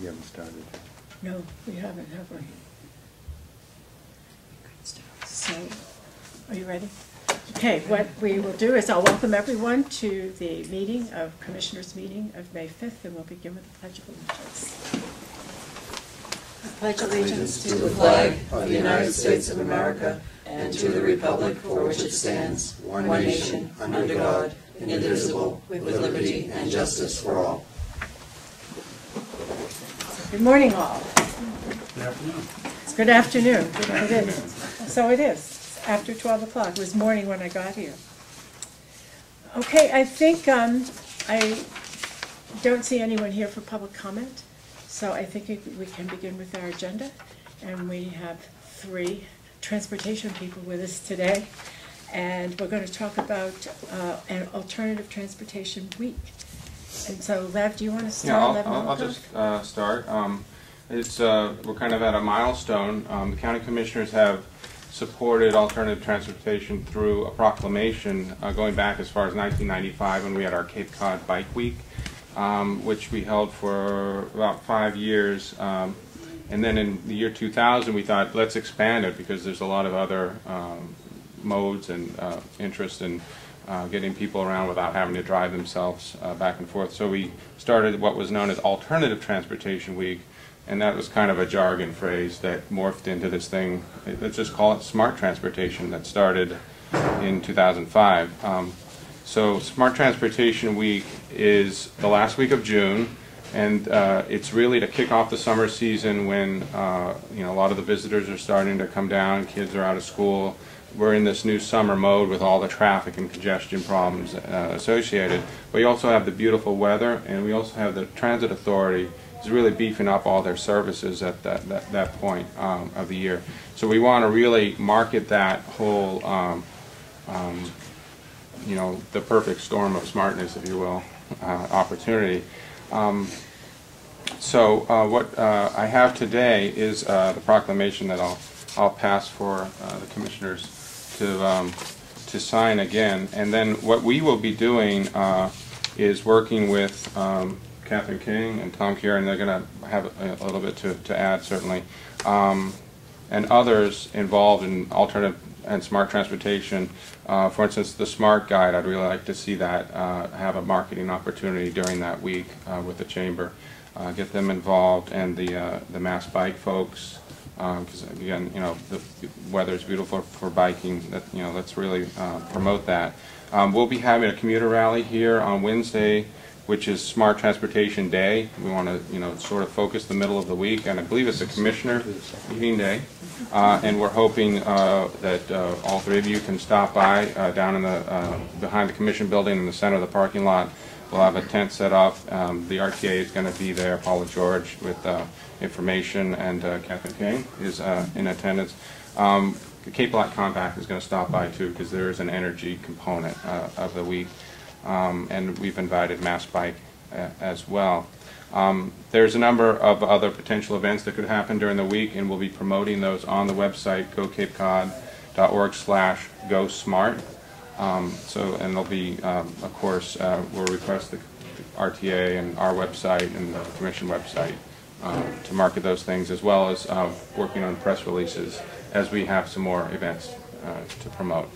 We haven't started. No, we haven't, have we? So, are you ready? Okay, what we will do is I'll welcome everyone to the meeting of Commissioners' meeting of May 5th, and we'll begin with the Pledge of Allegiance. I pledge allegiance to the flag of the United States of America and to the republic for which it stands, one nation, under God, indivisible, with liberty and justice for all. Good morning, all. Good afternoon. It's good afternoon. It is. So it is. It's after 12 o'clock. It was morning when I got here. Okay, I think I don't see anyone here for public comment, so I think we can begin with our agenda. And we have 3 transportation people with us today, and we're going to talk about an alternative transportation week. And so, Lev, do you want to start? Yeah, I'll just start. We're kind of at a milestone. The county commissioners have supported alternative transportation through a proclamation going back as far as 1995 when we had our Cape Cod Bike Week, which we held for about 5 years. And then in the year 2000, we thought, let's expand it because there's a lot of other modes and interest in getting people around without having to drive themselves back and forth. So we started what was known as Alternative Transportation Week, and that was kind of a jargon phrase that morphed into this thing. Let's just call it Smart Transportation, that started in 2005. So Smart Transportation Week is the last week of June, and it's really to kick off the summer season when a lot of the visitors are starting to come down, kids are out of school. We're in this new summer mode with all the traffic and congestion problems associated. But you also have the beautiful weather, and we also have the Transit Authority is really beefing up all their services at that point of the year. So we want to really market that whole, the perfect storm of smartness, if you will, opportunity. What I have today is the proclamation that I'll pass for the commissioners to sign again, and then what we will be doing is working with Catherine King and Tom Kier, and they're going to have a little bit to add certainly, and others involved in alternative and smart transportation. For instance, the Smart Guide, I'd really like to see that have a marketing opportunity during that week with the chamber. Get them involved, and the Mass Bike folks. Because again, the weather is beautiful for biking. Let's really promote that. We'll be having a commuter rally here on Wednesday, which is Smart Transportation Day. We want to, sort of focus the middle of the week, and I believe it's a commissioner meeting day. And we're hoping that all 3 of you can stop by down in the behind the commission building in the center of the parking lot. We'll have a tent set up. The RTA is going to be there. Paula George with information, and Catherine King is in attendance. The Cape Lot Compact is going to stop by too, because there is an energy component of the week, and we've invited Mass Bike as well. There's a number of other potential events that could happen during the week, and we'll be promoting those on the website gocapecod.org/GoSmart. And there'll be, of course, we'll request the RTA and our website and the Commission website to market those things, as well as working on press releases as we have some more events to promote.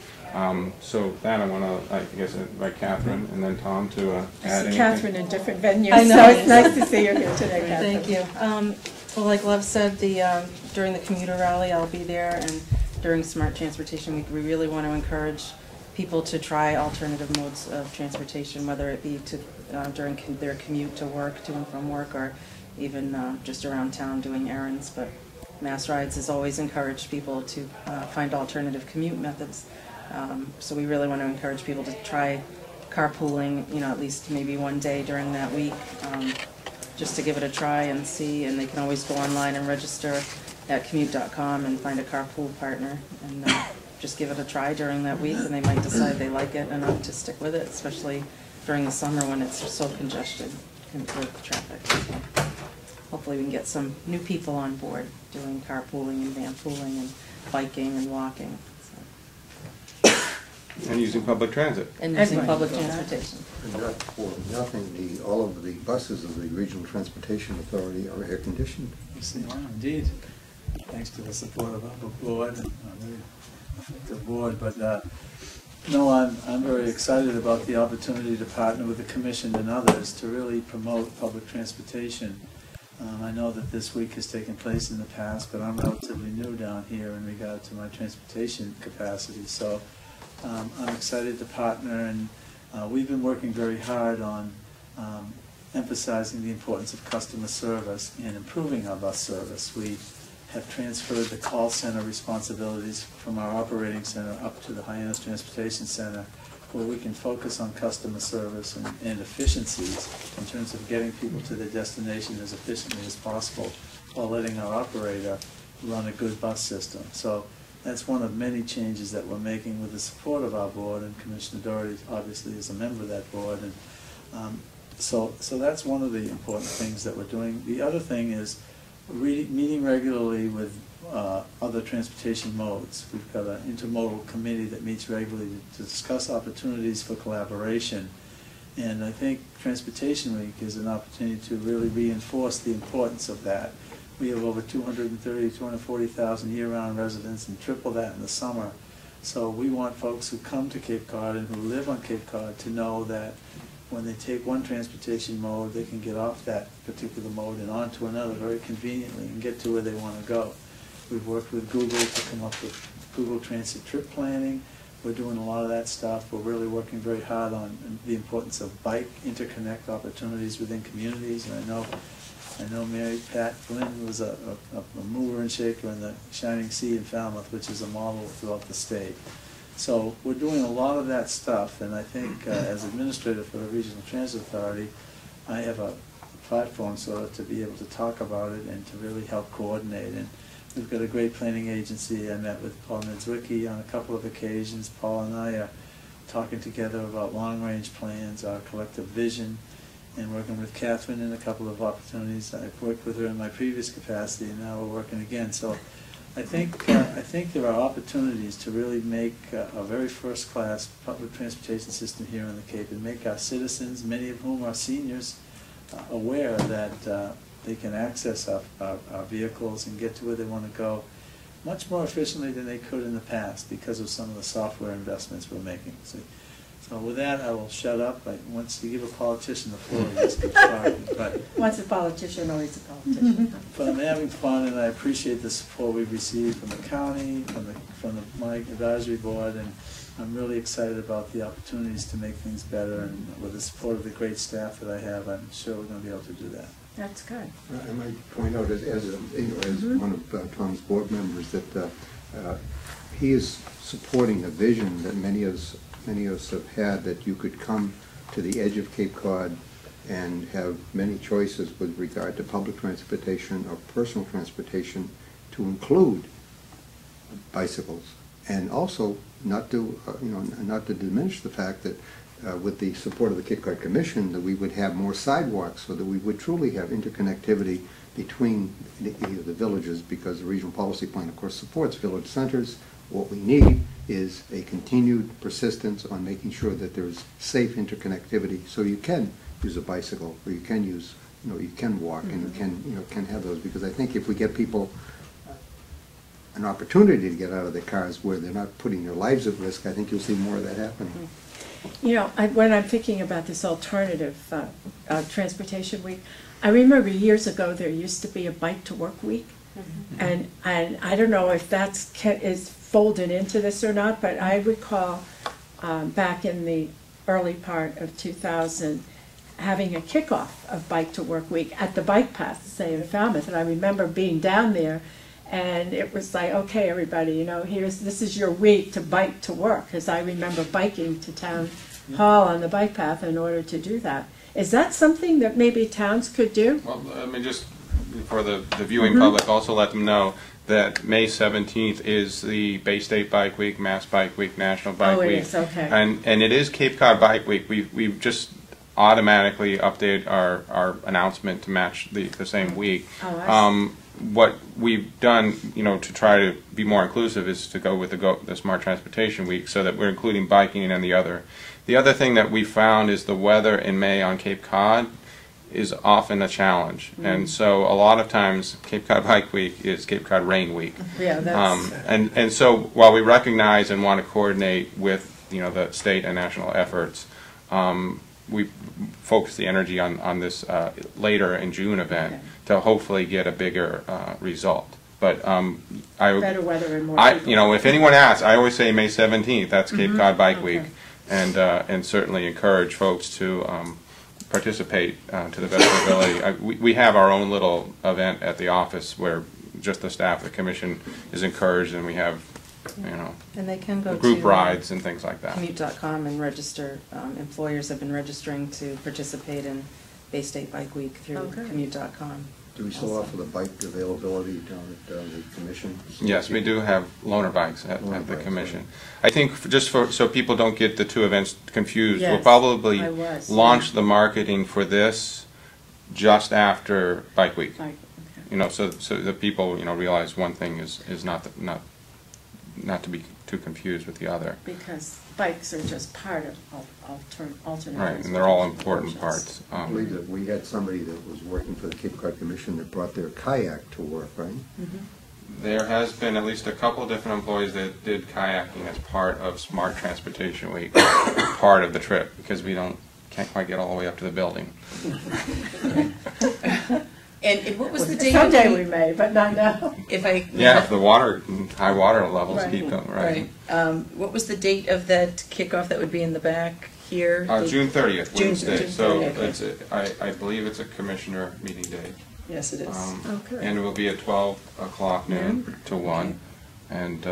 So that I want to, I guess, invite Catherine and then Tom to add anything. Catherine in different venues, so it's nice to see you here today, Catherine. Thank you. Well, like Lev said, during the commuter rally, I'll be there, and during Smart Transportation Week, we really want to encourage people to try alternative modes of transportation, whether it be during their commute to work, to and from work, or even just around town doing errands. But Mass Rides has always encouraged people to find alternative commute methods. So we really want to encourage people to try carpooling, at least maybe one day during that week, just to give it a try and see. And they can always go online and register at commute.com and find a carpool partner, and just give it a try during that week, and they might decide they like it enough to stick with it, especially during the summer when it's so congested with traffic. So hopefully we can get some new people on board doing carpooling and vanpooling and biking and walking. So. And using public transit. and using Right. public transportation. And not for nothing, all of the buses of the Regional Transportation Authority are air-conditioned. Yes, they are indeed, thanks to the support of our board and the board. But no, I'm very excited about the opportunity to partner with the Commission and others to really promote public transportation. I know that this week has taken place in the past, but I'm relatively new down here in regard to my transportation capacity. So I'm excited to partner, and we've been working very hard on emphasizing the importance of customer service and improving our bus service. We have transferred the call center responsibilities from our operating center up to the Hyannis Transportation Center, where we can focus on customer service and efficiencies in terms of getting people to their destination as efficiently as possible while letting our operator run a good bus system. So that's one of many changes that we're making with the support of our board, and Commissioner Doherty obviously is a member of that board. And so that's one of the important things that we're doing. The other thing is meeting regularly with other transportation modes. We've got an intermodal committee that meets regularly to discuss opportunities for collaboration. And I think Transportation Week is an opportunity to really reinforce the importance of that. We have over 240,000 year-round residents and triple that in the summer. So we want folks who come to Cape Cod and who live on Cape Cod to know that when they take one transportation mode, they can get off that particular mode and onto another very conveniently and get to where they want to go. We've worked with Google to come up with Google Transit trip planning. We're doing a lot of that stuff. We're really working very hard on the importance of bike interconnect opportunities within communities. And I know Mary Pat Flynn was a mover and shaker in the Shining Sea in Falmouth, which is a model throughout the state. So we're doing a lot of that stuff, and I think as administrator for the Regional Transit Authority, I have a platform sort of to be able to talk about it and to really help coordinate. And we've got a great planning agency. I met with Paul Niedzwiecki on a couple of occasions. Paul and I are talking together about long-range plans, our collective vision, and working with Catherine in a couple of opportunities. I've worked with her in my previous capacity, and now we're working again. So I think there are opportunities to really make a very first-class public transportation system here on the Cape and make our citizens, many of whom are seniors, aware that they can access our vehicles and get to where they want to go much more efficiently than they could in the past because of some of the software investments we're making. So with that, I will shut up. Once you give a politician the floor, just keep talking. But Once a politician, always a politician. But I'm having fun, and I appreciate the support we've received from the county, from the Mike Advisory Board, and I'm really excited about the opportunities to make things better. And with the support of the great staff that I have, I'm sure we're going to be able to do that. That's good. I might point out, as one of Tom's board members, that he is supporting a vision that many of us have had, that you could come to the edge of Cape Cod and have many choices with regard to public transportation or personal transportation, to include bicycles, and also not to diminish the fact that with the support of the Cape Cod Commission, that we would have more sidewalks, so that we would truly have interconnectivity between the villages, because the regional policy plan, of course, supports village centers. What we need is a continued persistence on making sure that there's safe interconnectivity, so you can use a bicycle, or you can use, you can walk, and you can have those. Because I think if we get people an opportunity to get out of their cars where they're not putting their lives at risk, I think you'll see more of that happening. When I'm thinking about this alternative transportation week, I remember years ago there used to be a bike to work week, and I don't know if is folded into this or not, but I recall back in the early part of 2000 having a kickoff of Bike to Work Week at the bike path, say in Falmouth, and I remember being down there, and it was like, okay, everybody, this is your week to bike to work, because I remember biking to town hall on the bike path in order to do that. Is that something that maybe towns could do? Well, I mean, just for the viewing public, also let them know that May 17th is the Bay State Bike Week, Mass Bike Week, National Bike Week. Oh, it is, okay. And it is Cape Cod Bike Week. We've just automatically updated our announcement to match the same week. Oh, I see. what we've done, to try to be more inclusive is to go with the Smart Transportation Week, so that we're including biking and the other. The other thing that we found is the weather in May on Cape Cod is often a challenge, and so a lot of times Cape Cod Bike Week is Cape Cod Rain Week. Yeah, that's... And so while we recognize and want to coordinate with the state and national efforts, we focus the energy on this later in June event to hopefully get a bigger result. But better weather and more people. if anyone asks, I always say May 17th. That's Cape Cod Bike Week, and certainly encourage folks to participate to the best of their ability. We have our own little event at the office where just the staff of the commission is encouraged, and we have And they can go group to rides and things like that. commute.com and register. Employers have been registering to participate in Bay State Bike Week through commute.com. Do we still offer the bike availability down at the commission? Yes, we do have loaner bikes at the commission. I think so people don't get the two events confused, we'll probably launch the marketing for this just after Bike Week. So that people realize one thing is not to be too confused with the other. Because bikes are just part of alternate. Right, and they're all important parts. I believe that we had somebody that was working for the Cape Cod Commission that brought their kayak to work, right? There has been at least a couple of different employees that did kayaking as part of Smart Transportation Week, part of the trip, because we can't quite get all the way up to the building. And what was the date? Someday we may, but not now. If the high water levels keep going, right. What was the date of that kickoff that would be in the back here? June 30th, Wednesday. June So 30th, I believe it's a commissioner meeting day. Yes, it is. And it will be at 12 o'clock noon to 1. And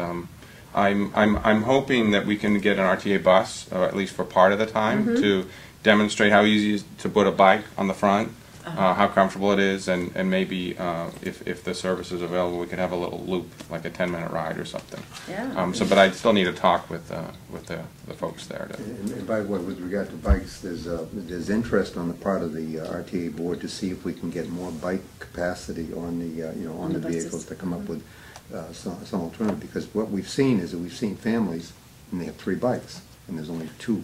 I'm hoping that we can get an RTA bus, at least for part of the time, to demonstrate how easy it is to put a bike on the front. How comfortable it is, and maybe if the service is available, we could have a little loop, like a 10-minute ride or something. Yeah. But I still need to talk with the folks there. And by the way, with regard to bikes, there's interest on the part of the RTA board to see if we can get more bike capacity on the vehicles to come up with some alternative. Because what we've seen is that we've seen families and they have 3 bikes, and there's only 2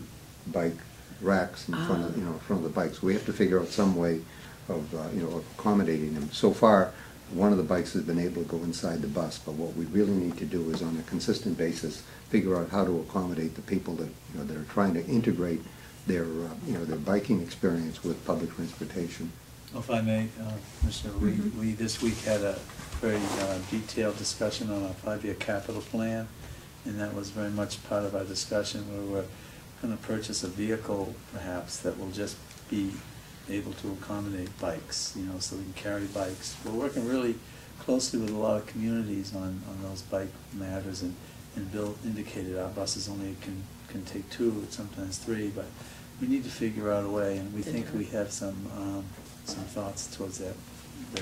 bike racks in front of the bikes. We have to figure out some way of accommodating them. So far, one of the bikes has been able to go inside the bus, but what we really need to do is on a consistent basis figure out how to accommodate the people that that are trying to integrate their their biking experience with public transportation. If I may, Commissioner, we this week had a very detailed discussion on our 5-year capital plan, and that was very much part of our discussion where we're going to purchase a vehicle perhaps that will just be able to accommodate bikes, so we can carry bikes. We're working really closely with a lot of communities on those bike matters, and Bill indicated our buses only can take 2, sometimes 3, but we need to figure out a way, and we think we have some thoughts towards that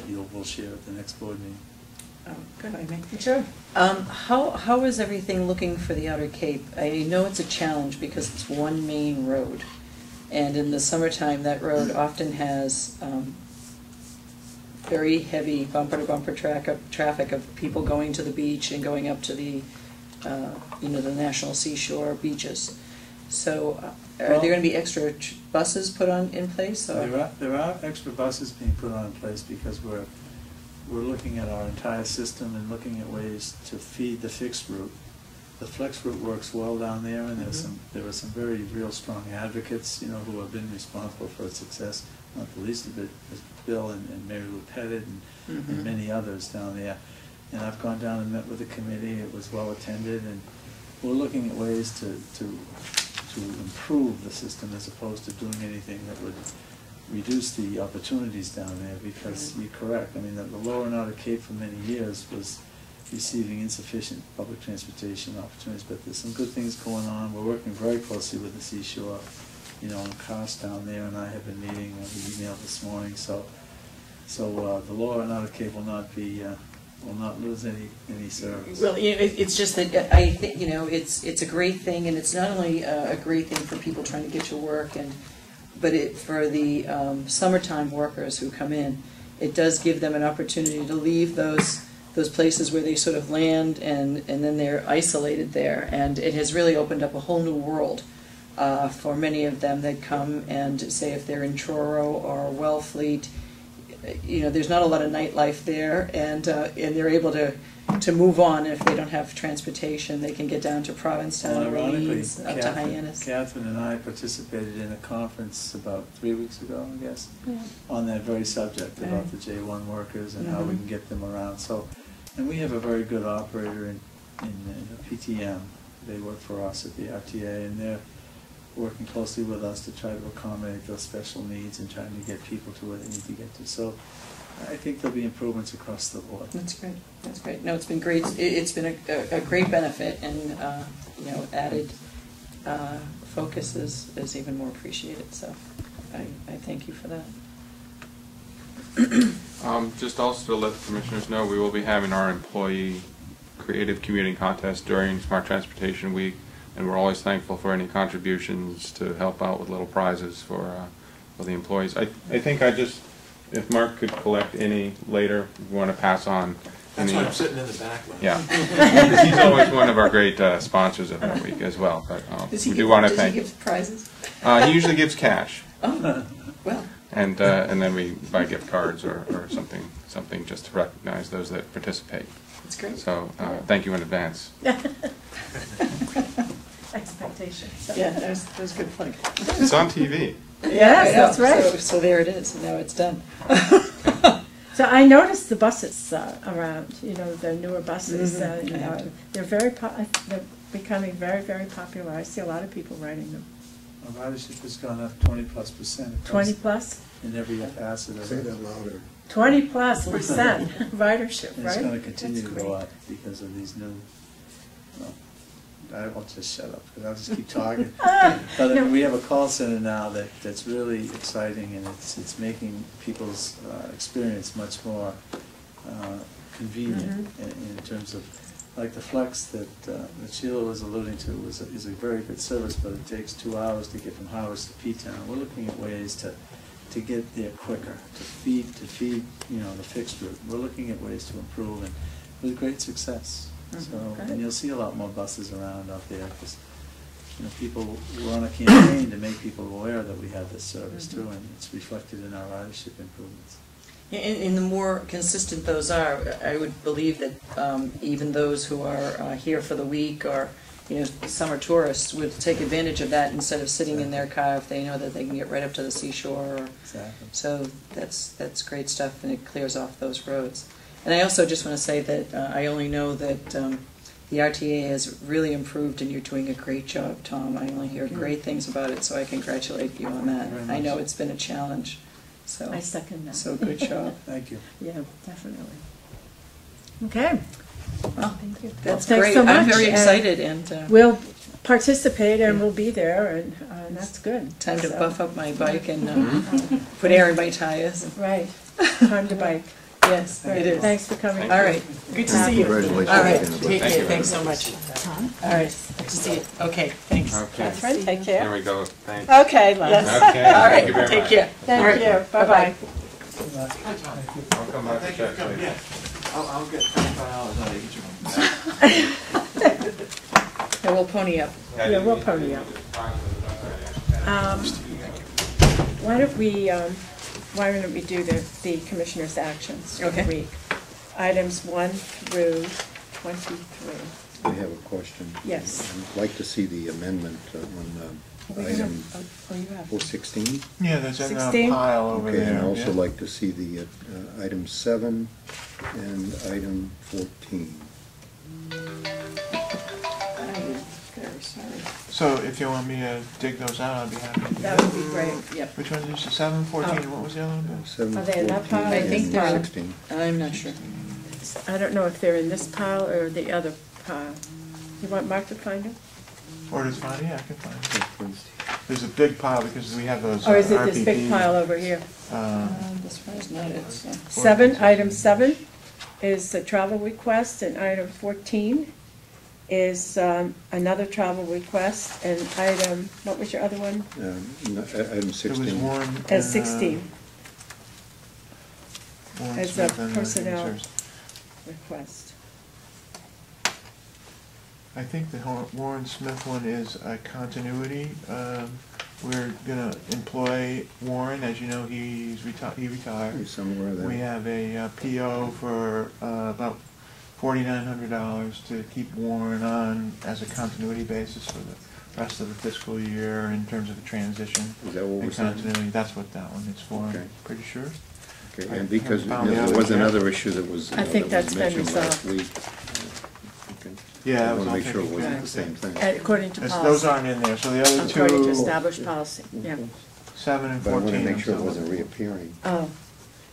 we'll share at the next board meeting. Good. Sure. How is everything looking for the Outer Cape? I know it's a challenge because it's one main road. And in the summertime, that road often has very heavy bumper-to-bumper traffic of people going to the beach and going up to the, the national seashore beaches. So, are there going to be extra buses put in place? Or? There are extra buses being put on in place because we're looking at our entire system and looking at ways to feed the fixed route. The flex route works well down there, and there are some very real strong advocates, who have been responsible for its success. Not the least of it is Bill and Mary Lou Pettit and many others down there. And I've gone down and met with the committee. It was well attended, and we're looking at ways to improve the system as opposed to doing anything that would reduce the opportunities down there. Because you're correct. I mean, the lower and outer Cape for many years was receiving insufficient public transportation opportunities, but there's some good things going on. We're working very closely with the seashore, and Carss down there, and I have been meeting. We emailed this morning, so the lower and outer Cape will not lose any service. Well, it's just that I think it's a great thing, and it's not only a great thing for people trying to get to work, but for the summertime workers who come in. it does give them an opportunity to leave those places where they sort of land, and then they're isolated there. And it has really opened up a whole new world for many of them that come and say if they're in Truro or Wellfleet, you know, there's not a lot of nightlife there, and they're able to move on. If they don't have transportation, they can get down to Provincetown or Ironically, Leeds, up to Hyannis. Catherine and I participated in a conference about 3 weeks ago, I guess, on that very subject about the J1 workers and how we can get them around. So, and we have a very good operator in PTM. They work for us at the RTA, and they're working closely with us to try to accommodate those special needs and trying to get people to where they need to get to. So I think there'll be improvements across the board. That's great. That's great. No, it's been great. It's been a great benefit, and you know, added focus is even more appreciated. So I thank you for that. Just also to let the commissioners know, we will be having our employee creative commuting contest during Smart Transportation Week, and we're always thankful for any contributions to help out with little prizes for the employees. I think if Mark could collect any later, we want to pass on. That's why I'm sitting in the back. Yeah, he's always one of our great sponsors of that week as well. But we do want to thank. Does he give prizes? He usually gives cash. Oh, well. And then we buy gift cards or something just to recognize those that participate. That's great. So thank you in advance. Expectations. Yeah, that was a good plug. It's on TV. Yes, that's right. So there it is. Now it's done. So I noticed the buses around, you know, the newer buses, you know, they're becoming very, very popular. I see a lot of people riding them. Our ridership has gone up 20+%. 20 plus? In every facet of Say it. that louder. 20+% ridership, And right? it's going to continue That's to go great. up because of these new, well, I won't just shut up, because I'll just keep talking. But No. we have a call center now that's really exciting, and it's making people's experience much more convenient in terms of, like the Flex that Sheila was alluding to is a very good service, but it takes 2 hours to get from Howard to P-Town. We're looking at ways to get there quicker, to feed you know, the fixed route. We're looking at ways to improve, and with great success. So, and you'll see a lot more buses around out there, because you know, we're on a campaign to make people aware that we have this service too, and it's reflected in our ridership improvements. And the more consistent those are, I would believe that even those who are here for the week or, you know, summer tourists would take advantage of that instead of sitting in their car if they know that they can get right up to the seashore. Exactly. So that's great stuff, and it clears off those roads. And I also just want to say that I only know that the RTA has really improved, and you're doing a great job, Tom. I only hear great things about it, so I congratulate you on that. Very I know much. it's been a challenge. So I second that. So good job. Thank you. Yeah, definitely. Okay. Well, Thank you. that's Thanks great. so much. I'm very And excited, and we'll participate and we'll be there, and that's good. time to So- buff up my bike and put air in my tires. Right. Time to bike. Yes, it is. Thanks for coming. Thank All right, good to see you. Congratulations All right, again. take Thank care. you. Thanks so much. All right, good to see you. Okay, thanks. Okay. Catherine, take There care. we go. Thanks. Okay, Les. Okay. All right, Thank you very take much. care. Thank All right. you. Bye-bye. I'll come back to check later. I'll get $25 out of each one. And we'll pony up. Yeah, we'll pony up. Why don't we do the commissioner's actions for the Okay. week? Items 1 through 23. I have a question. Yes. I'd like to see the amendment on item Oh, you have. 416. Yeah, there's a 16? pile over Okay, there. and I'd also yeah. like to see the item 7 and item 14. I'm very sorry. So if you want me to dig those out, I'd be happy to do That that. would be great. Yep, Which one is it? 7, 14, and what was the other one? 7, Are they in that 14, pile? I think and they're- 16. I'm not sure. I don't know if they're in this pile or the other pile. You want Mark to find them? Or does find? Yeah, I can find it. Yeah, please. There's a big pile because we have those Or is it this RPD, big pile over here? This one is not it, so. 7, item 7 is the travel request, and item 14 is another travel request, and item, what was your other one? Item There was 16. one. And 16. Warren as a Smith and personnel Human Services. request. I think the Warren Smith one is a continuity. We're gonna employ Warren, as you know, he retired. He's somewhere there. We have a PO for about $4,900 to keep Warren on as a continuity basis for the rest of the fiscal year in terms of a transition. Is that what we're and saying? continuity. That's what that one is for, Okay. I'm pretty sure. Okay, I and because found the there other was check. another issue that was, I think that was that's been mentioned last resolved. week. Okay. Yeah, I that was want to all make sure it taken wasn't care the of. same thing. According to Those policy. aren't in there, so the other According to two, established policy, yeah. 7 and But I want 14. to I'm make sure it still wasn't looking. reappearing. Oh,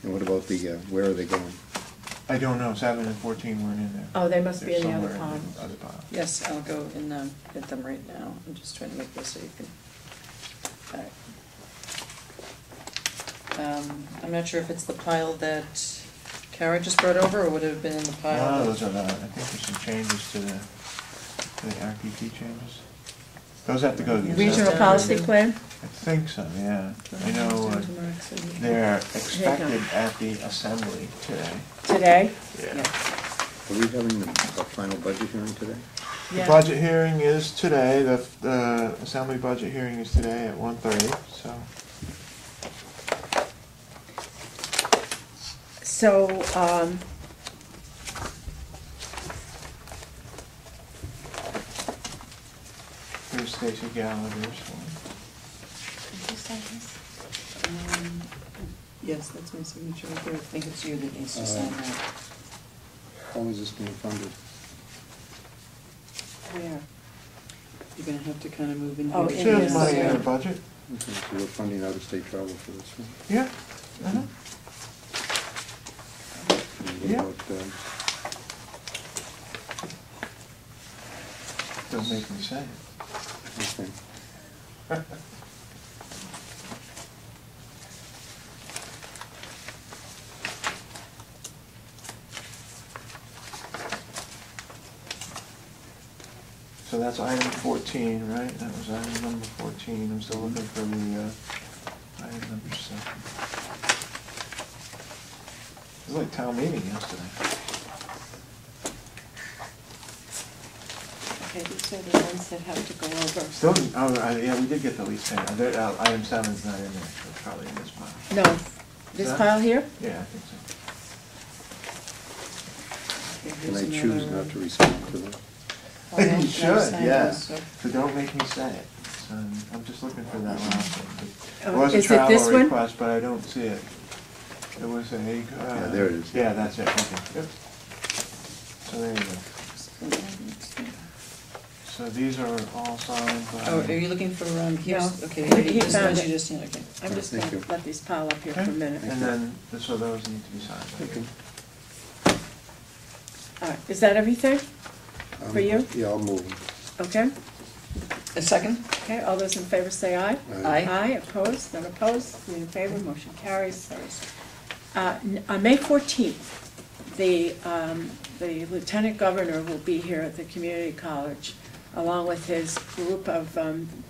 And what about the, where are they going? I don't know, 7 and 14 weren't in there. oh, they must be They're in the other somewhere in pile. the other pile. Yes, I'll go and get them right now. I'm just trying to make this so you can. All right. I'm not sure if it's the pile that Kara just brought over, or would it have been in the pile? No, that- those are the, I think there's some changes to the RPP changes. Those have to go to the Regional assessor. policy plan? I think so, yeah. I know they're expected at the assembly today. Today? Yeah. Are we having a final budget hearing today? The Yeah. budget hearing is today, the assembly budget hearing is today at 1:30, so. So, Here's Stacy Gallagher's one. Yes, that's my signature right there. I think it's you that needs to sign that. How is this being funded? where? You're gonna have to kind of move in. Oh, here. in She has this, money in yeah. her budget. Okay, so we're funding out-of-state travel for this one. Yeah. Uh-huh. And what Yeah. about, Doesn't make me say it. okay. So that's item 14, right? That was item number 14. I'm still looking for the item number 7. It was like town meeting yesterday. Okay, these are the ones that have to go over. Still, yeah, we did get the lease payment. Item 7's not in there, so it's probably in this pile. No, this that- pile here? Yeah, I think so. Okay, Can here's I choose another- not to respond to them? Oh, no, You no, should, sign yeah. those, so- So don't make me say it. I'm just looking for that last one. It Oh, was a is it this travel one? request, but I don't see it. It was a. Yeah, there it is. Yeah, that's it, okay. Yep. So there you go. So these are all signed by. Oh, are you looking for, here's, No. okay, He this found one's it. you just, yeah, okay. I'm just Thank gonna you. let these pile up here for a Okay. minute. And then, so those need to be signed. Okay. All right, is that everything? For you? Yeah, I'll move them. Okay, A second? okay, all those in favor say aye. Aye. Aye, opposed, none opposed, three in favor, motion carries. On May 14th, the Lieutenant Governor will be here at the Community College, along with his group of,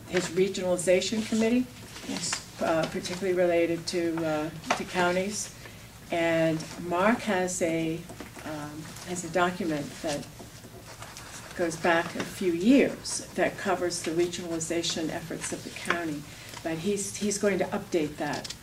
his regionalization committee, Yes. particularly related to counties. And Mark has a document that goes back a few years that covers the regionalization efforts of the county. But he's going to update that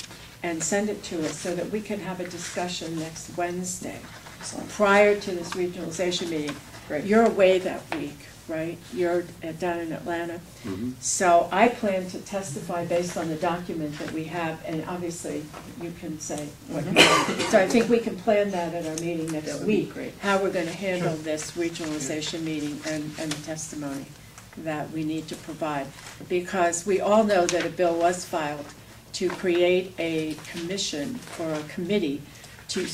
and send it to us so that we can have a discussion next Wednesday, Excellent. prior to this regionalization meeting. Great. You're away that week, right? You're down in Atlanta. Mhm. So I plan to testify based on the document that we have, and obviously you can say what you want. So I think we can plan that at our meeting That next would be week, great. how we're gonna handle this regionalization meeting and the testimony that we need to provide. Because we all know that a bill was filed to create a commission or a committee to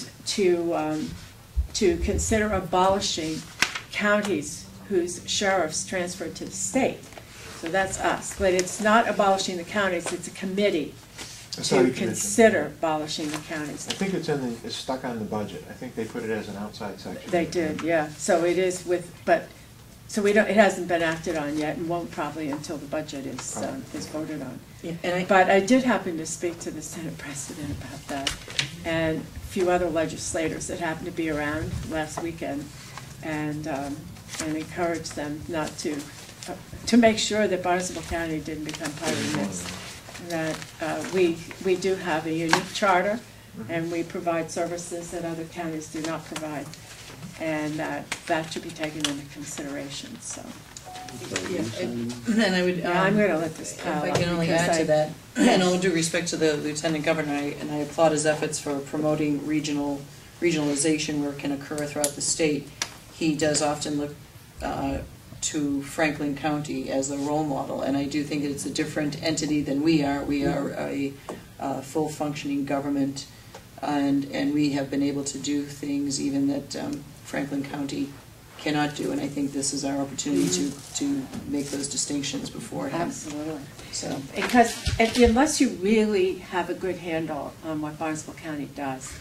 consider abolishing counties whose sheriffs transferred to the state. So that's us, but it's not abolishing the counties, it's a committee It's not a to commission. consider abolishing the counties. I think it's stuck on the budget. I think they put it as an outside section. They did, yeah, so it is so it hasn't been acted on yet and won't probably until the budget is voted on. Yeah, But I did happen to speak to the Senate President about that, and a few other legislators that happened to be around last weekend, and encouraged them not to make sure that Barnstable County didn't become part of the mix. That we do have a unique charter, and we provide services that other counties do not provide, and that should be taken into consideration, so. Yeah, and I would. Yeah, I'm going to let this pile If up. I can only because add to that, and all due respect to the Lieutenant Governor, and I applaud his efforts for promoting regionalization where it can occur throughout the state. He does often look to Franklin County as a role model, and I do think it's a different entity than we are. We are a full functioning government, and we have been able to do things even that Franklin County cannot do, and I think this is our opportunity to make those distinctions beforehand. Absolutely. So, Because unless you really have a good handle on what Barnstable County does,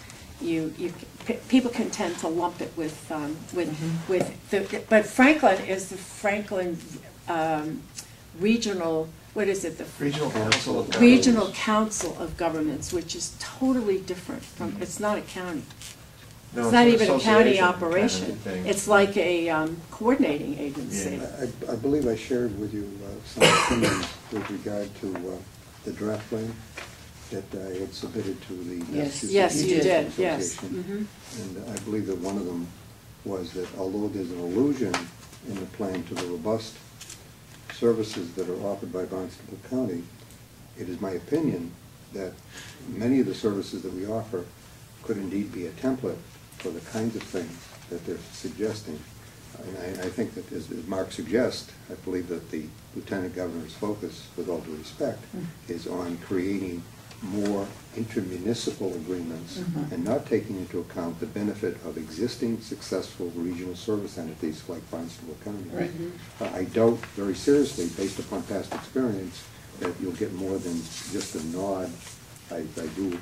people can tend to lump it with but Franklin is the Franklin regional, what is it? The Regional Council of Governments. Regional Council of Governments, which is totally different from, it's not a county. No, It's not an even a county association operation. kind of thing. It's like a coordinating agency. Yeah. I believe I shared with you some opinions with regard to the draft plan that I had submitted to the Massachusetts Yes, you Teachers did, yes. Association. And I believe that one of them was that although there's an allusion in the plan to the robust services that are offered by Barnstable County, it is my opinion that many of the services that we offer could indeed be a template for the kinds of things that they're suggesting. And I think that, as Mark suggests, I believe that the Lieutenant Governor's focus, with all due respect, is on creating more intermunicipal agreements and not taking into account the benefit of existing successful regional service entities like Barnstable County. Right. I doubt very seriously, based upon past experience, that you'll get more than just a nod. I do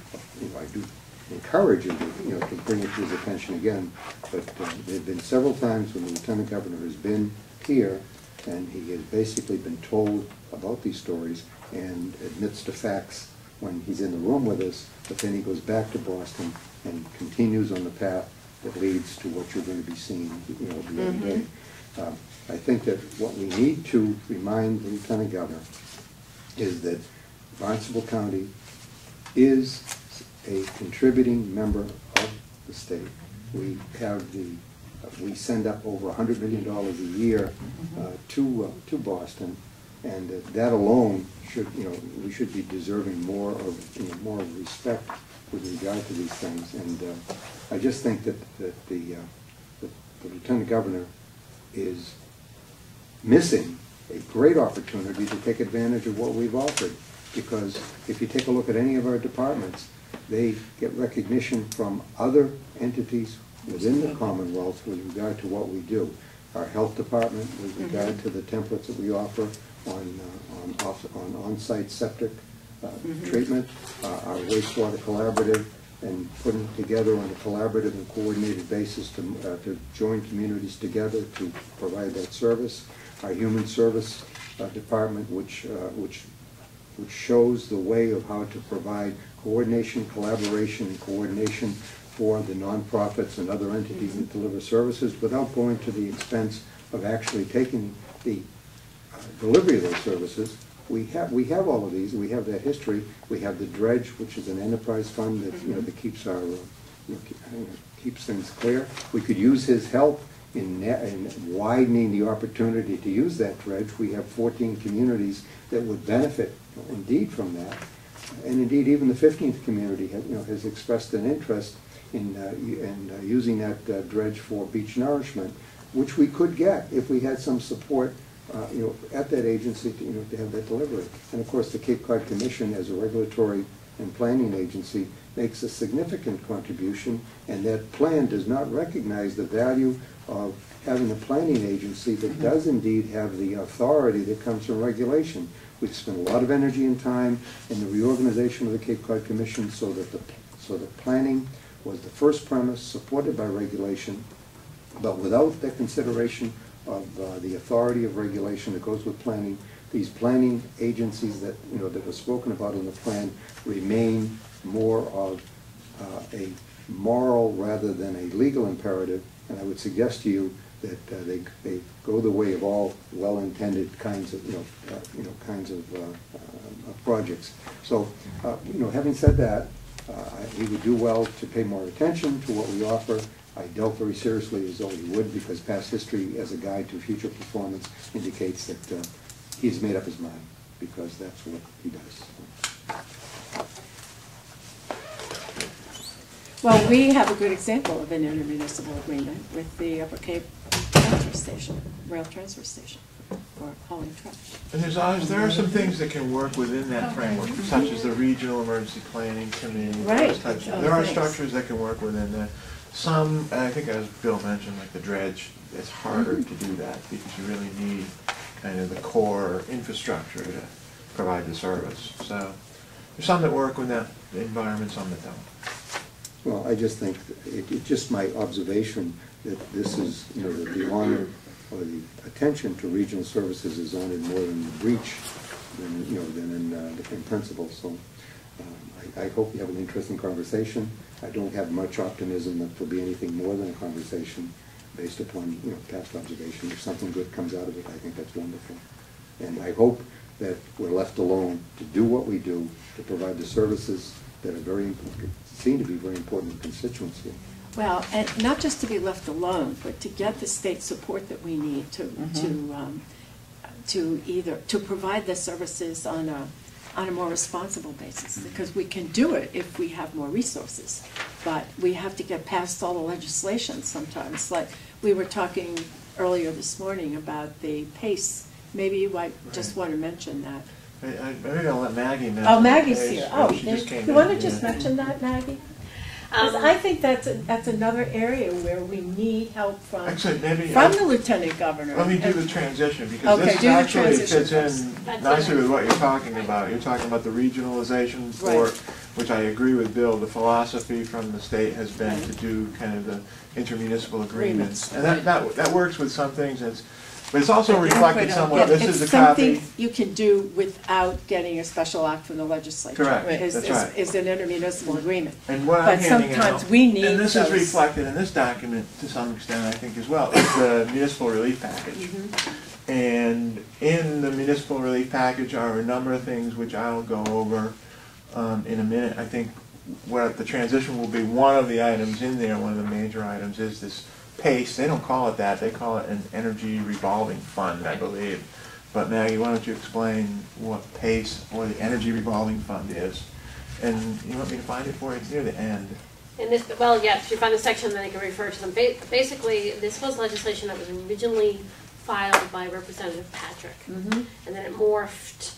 encourage you to bring it to his attention again, but there have been several times when the Lieutenant Governor has been here and he has basically been told about these stories and admits to facts when he's in the room with us, but then he goes back to Boston and continues on the path that leads to what you're going to be seeing the other day. I think that what we need to remind the Lieutenant Governor is that Barnstable County is a contributing member of the state. We have we send up over $100 million a year to Boston, and that alone should, we should be deserving more of respect with regard to these things. And I just think that the Lieutenant Governor is missing a great opportunity to take advantage of what we've offered, because if you take a look at any of our departments, they get recognition from other entities within the Commonwealth with regard to what we do. Our health department, with regard to the templates that we offer on on-site septic treatment, our wastewater collaborative, and putting together on a collaborative and coordinated basis to join communities together to provide that service. Our human service department, which shows the way of how to provide coordination, collaboration, and coordination for the nonprofits and other entities that deliver services without going to the expense of actually taking the delivery of those services. We have all of these. We have that history. We have the dredge, which is an enterprise fund that that keeps our keeps things clear. We could use his help in widening the opportunity to use that dredge. We have 14 communities that would benefit indeed from that, and indeed even the 15th community has expressed an interest in using that dredge for beach nourishment, which we could get if we had some support at that agency to have that delivery. And of course the Cape Cod Commission, as a regulatory and planning agency, makes a significant contribution, and that plan does not recognize the value of having a planning agency that does indeed have the authority that comes from regulation. We've spent a lot of energy and time in the reorganization of the Cape Cod Commission so that the planning was the first premise, supported by regulation, but without the consideration of the authority of regulation that goes with planning, these planning agencies that, that are spoken about in the plan remain more of a moral rather than a legal imperative, and I would suggest to you that they go the way of all well-intended kinds of projects. So, having said that, we would do well to pay more attention to what we offer. I dealt very seriously as though he would, because past history as a guide to future performance indicates that he's made up his mind, because that's what he does. Well, we have a good example of an intermunicipal agreement with the Upper Cape transfer station, rail transfer station, for hauling trash. And there are some things that can work within that framework, such as the Regional Emergency Planning Committee. Right. Those types of, there are structures that can work within that. Some, I think as Bill mentioned, like the dredge, it's harder to do that because you really need kind of the core infrastructure to provide the service. So there's some that work with that environment, some that don't. Well, I just think it's just my observation that this is, the honor or the attention to regional services is honored more in the breach than in principle. So I hope you have an interesting conversation. I don't have much optimism that there'll be anything more than a conversation based upon past observation. If something good comes out of it, I think that's wonderful. And I hope that we're left alone to do what we do, to provide the services that are very important, seem to be very important in constituency. Well, and not just to be left alone, but to get the state support that we need to provide the services on a more responsible basis, because we can do it if we have more resources. But we have to get past all the legislation sometimes. Like we were talking earlier this morning about the PACE. Maybe you might just want to mention that. Maybe I'll let Maggie mention. Oh, Maggie's PACE. here. Oh, you want to just Yeah. mention that, Maggie? 'Cause I think that's another area where we need help from Actually, maybe the lieutenant governor. let me do the transition, because Okay, this do the actually transition fits in nicely with what you're talking about. You're talking about the regionalization for, Right. which I agree with Bill. The philosophy from the state has been to do kind of the intermunicipal agreements, and that works with some things. But it's also reflected somewhat. This is It's a copy. something you can do without getting a special act from the legislature. Correct. Is That's right. is an intermunicipal agreement. And what I'm But handing sometimes out, we need and this is those. reflected in this document to some extent, I think, as well, is the municipal relief package. Mm-hmm. And in the municipal relief package are a number of things which I'll go over in a minute. I think what the transition will be, one of the items in there, one of the major items, is this PACE. They don't call it that. They call it an energy revolving fund, I believe. But Maggie, why don't you explain what PACE, or the energy revolving fund, is? And you want me to find it for you? It's near the end. In this, well, yeah, if you find the section, then you can refer to them. Basically, this was legislation that was originally filed by Representative Patrick, and then it morphed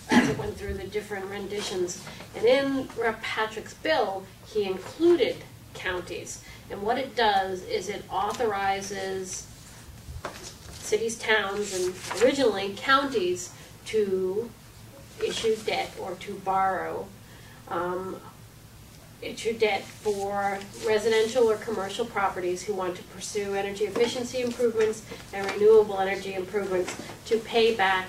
as it went through the different renditions. And in Rep. Patrick's bill, he included counties. And what it does is it authorizes cities, towns, and originally counties to issue debt or to borrow, issue debt for residential or commercial properties who want to pursue energy efficiency improvements and renewable energy improvements, to pay back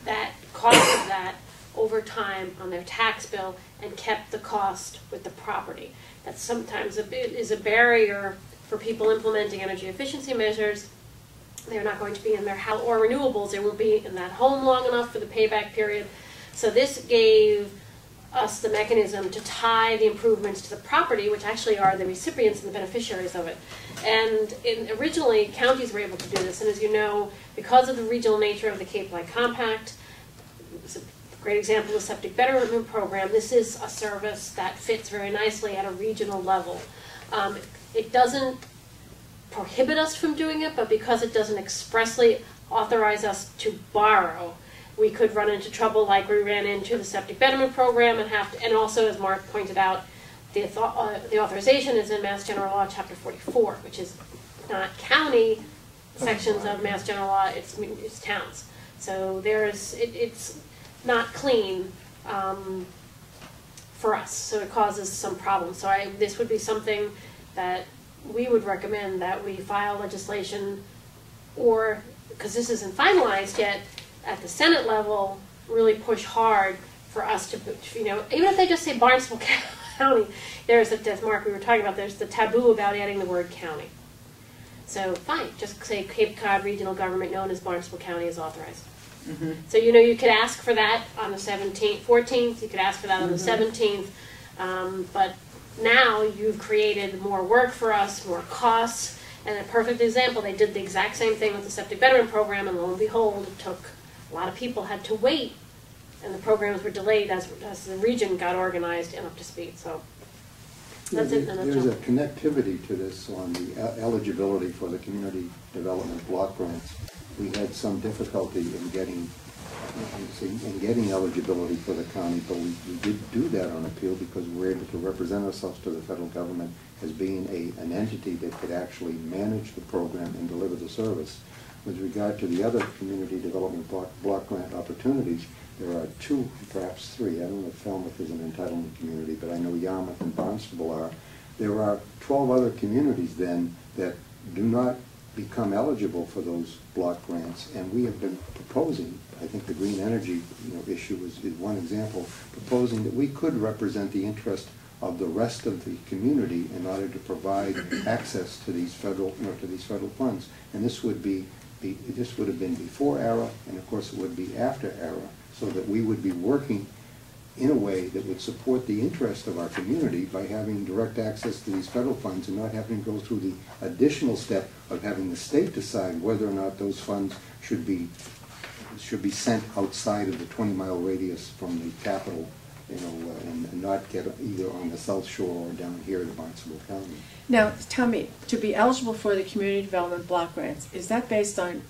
that cost of that over time on their tax bill, and kept the cost with the property. That sometimes is a barrier for people implementing energy efficiency measures. They're not going to be in their house, or renewables, they won't be in that home long enough for the payback period. So this gave us the mechanism to tie the improvements to the property, which actually are the recipients and the beneficiaries of it. And originally, counties were able to do this, and as you know, because of the regional nature of the Cape Light Compact, it's a great example of the Septic Betterment Program. This is a service that fits very nicely at a regional level. It doesn't prohibit us from doing it, but because it doesn't expressly authorize us to borrow, we could run into trouble like we ran into the Septic Betterment Program, and also, as Mark pointed out, the authorization is in Mass General Law, Chapter 44, which is not county sections of Mass General Law, it's towns. So it's not clean for us, so it causes some problems. So this would be something that we would recommend that we file legislation, or, because this isn't finalized yet, at the Senate level, really push hard for us to, you know, even if they just say Barnstable County, there's a, as Mark, we were talking about, there's the taboo about adding the word county. So fine, just say Cape Cod Regional Government known as Barnstable County is authorized. Mm-hmm. So, you know, you could ask for that on the 17th, 14th, you could ask for that on the Mm-hmm. 17th, but now you've created more work for us, more costs, and a perfect example, they did the exact same thing with the septic betterment program, and lo and behold, it took, a lot of people had to wait, and the programs were delayed as the region got organized and up to speed, so that's it in a There's a nutshell. connectivity to this on the eligibility for the community development block grants. We had some difficulty in getting eligibility for the county, but we did do that on appeal because we were able to represent ourselves to the federal government as being an entity that could actually manage the program and deliver the service. With regard to the other community development block grant opportunities, there are two, perhaps three. I don't know if Falmouth is an entitlement community, but I know Yarmouth and Barnstable are. There are 12 other communities then that do not become eligible for those block grants, and we have been proposing, I think the green energy issue is one example, proposing that we could represent the interest of the rest of the community in order to provide access to these federal funds. And this would have been before ERA, and of course it would be after ERA, so that we would be working in a way that would support the interest of our community by having direct access to these federal funds and not having to go through the additional step of having the state decide whether or not those funds should be sent outside of the 20-mile radius from the capital, and not get either on the South Shore or down here in Barnstable County. Now, tell me, to be eligible for the community development block grants, is that based on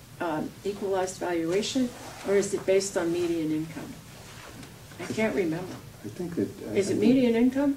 equalized valuation, or is it based on median income? I can't remember. I think that... Is it median income?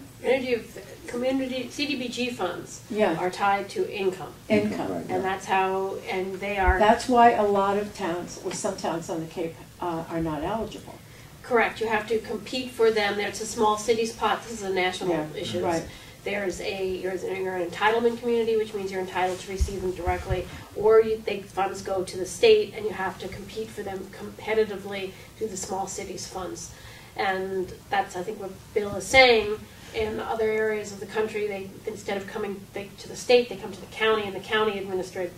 Community CDBG funds Yeah. are tied to income. Income. Right, And that's how, and they are... That's why a lot of towns, or some towns on the Cape, are not eligible. Correct, you have to compete for them. It's a small cities pot, this is a national Yeah, issue. right. You're an entitlement community, which means you're entitled to receive them directly, or funds go to the state and you have to compete for them competitively through the small cities funds. And that's, I think, what Bill is saying. In other areas of the country, instead of coming to the state, they come to the county, and the county administers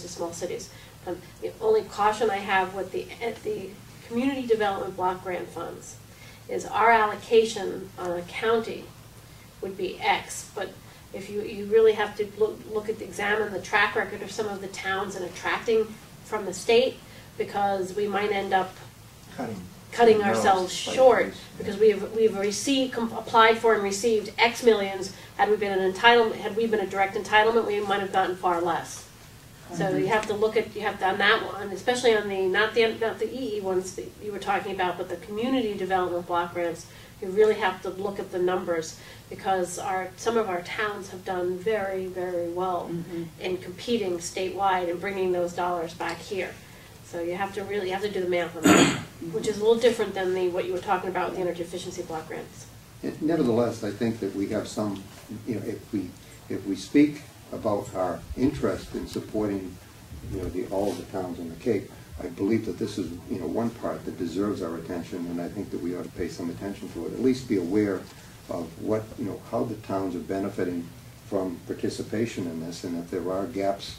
the small cities. The only caution I have with the community development block grant funds is our allocation on a county would be X, but if you really have to examine the track record of some of the towns in attracting from the state, because we might end up cutting ourselves short, because we've applied for and received X millions. Had we been a direct entitlement, we might have gotten far less. So you have to on that one, especially on not the EE ones that you were talking about, but the community development block grants. You really have to look at the numbers, because some of our towns have done very, very well in competing statewide and bringing those dollars back here. So you have to do the math on that, which is a little different than what you were talking about with the energy efficiency block grants. Nevertheless, I think that we have some, if we speak about our interest in supporting, all of the towns on the Cape, I believe that this is, one part that deserves our attention, and I think that we ought to pay some attention to it. At least be aware of what, how the towns are benefiting from participation in this, and if there are gaps.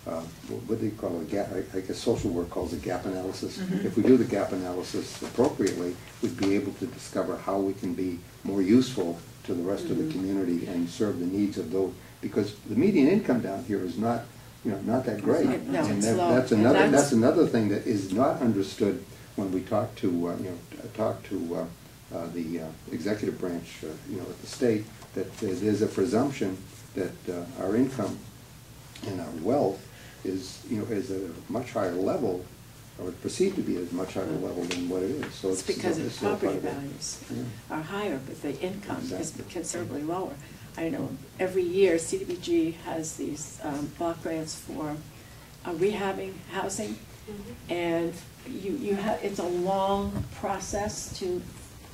What do you call it? A gap? I guess social work calls it gap analysis. If we do the gap analysis appropriately, we'd be able to discover how we can be more useful to the rest of the community and serve the needs of those. Because the median income down here is not, not that great. No, and it's low. that's another thing that is not understood when we talk to the executive branch, at the state, that there's a presumption that our income and our wealth is at a much higher level, or perceived to be at a much higher level than what it is. So It's because it's property values are higher, but the income is considerably lower. I know every year CDBG has these block grants for rehabbing housing, and it's a long process to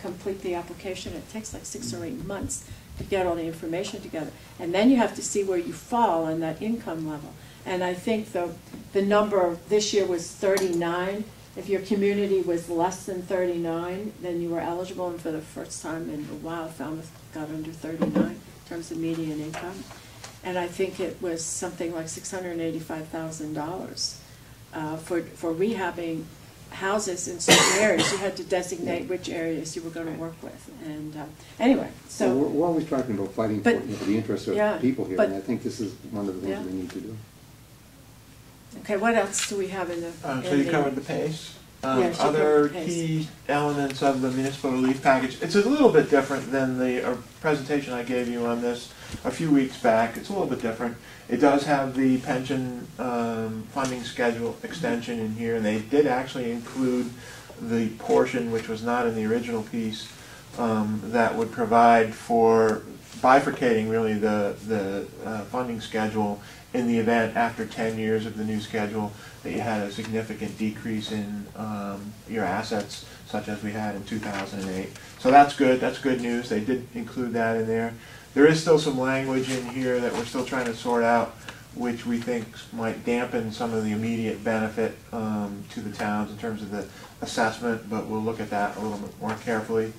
complete the application. It takes like 6 or 8 months to get all the information together, and then you have to see where you fall on that income level. And I think the number this year was 39 if your community was less than 39, then you were eligible, and for the first time in a while, Falmouth got under 39 in terms of median income. And I think it was something like $685,000 for rehabbing houses in certain areas. You had to designate which areas you were going to work with. And anyway, so Well, we're always talking about fighting for, But- for the interests of yeah, people here, but- and I think this is one of the things Yeah. we need to do. okay, what else do we have in the? So in you the- covered the pace. Yeah, she Other covered the pace. key elements of the municipal relief package, it's a little bit different than the presentation I gave you on this a few weeks back. It's a little bit different. It does have the pension funding schedule extension in here, and they did actually include the portion which was not in the original piece that would provide for bifurcating really the funding schedule in the event after 10 years of the new schedule that you had a significant decrease in your assets, such as we had in 2008. So that's good. That's good news. They did include that in there. There is still some language in here that we're still trying to sort out, which we think might dampen some of the immediate benefit to the towns in terms of the assessment, but we'll look at that a little bit more carefully.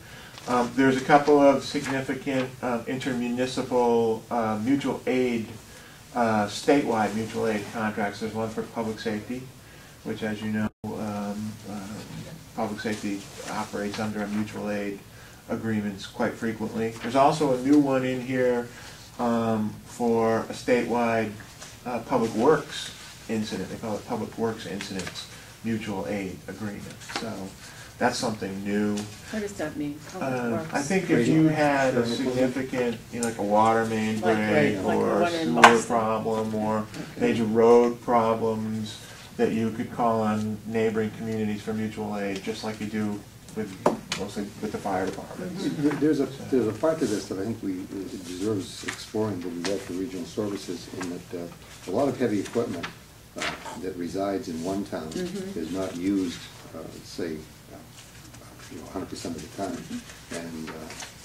There's a couple of significant intermunicipal mutual aid, statewide mutual aid contracts. There's one for public safety, which, as you know, public safety operates under a mutual aid agreements quite frequently. There's also a new one in here for a statewide public works incident. They call it public works incidents mutual aid agreement. So that's something new. What does that mean? Public Works? I think if you had a significant, like a water main Like, break right, like the or a one in sewer Boston. problem or major road problems, that you could call on neighboring communities for mutual aid, just like you do with, mostly with the fire departments. There's a part to this that I think it deserves exploring with regard to regional services, in that a lot of heavy equipment that resides in one town is not used, say, 100% of the time. And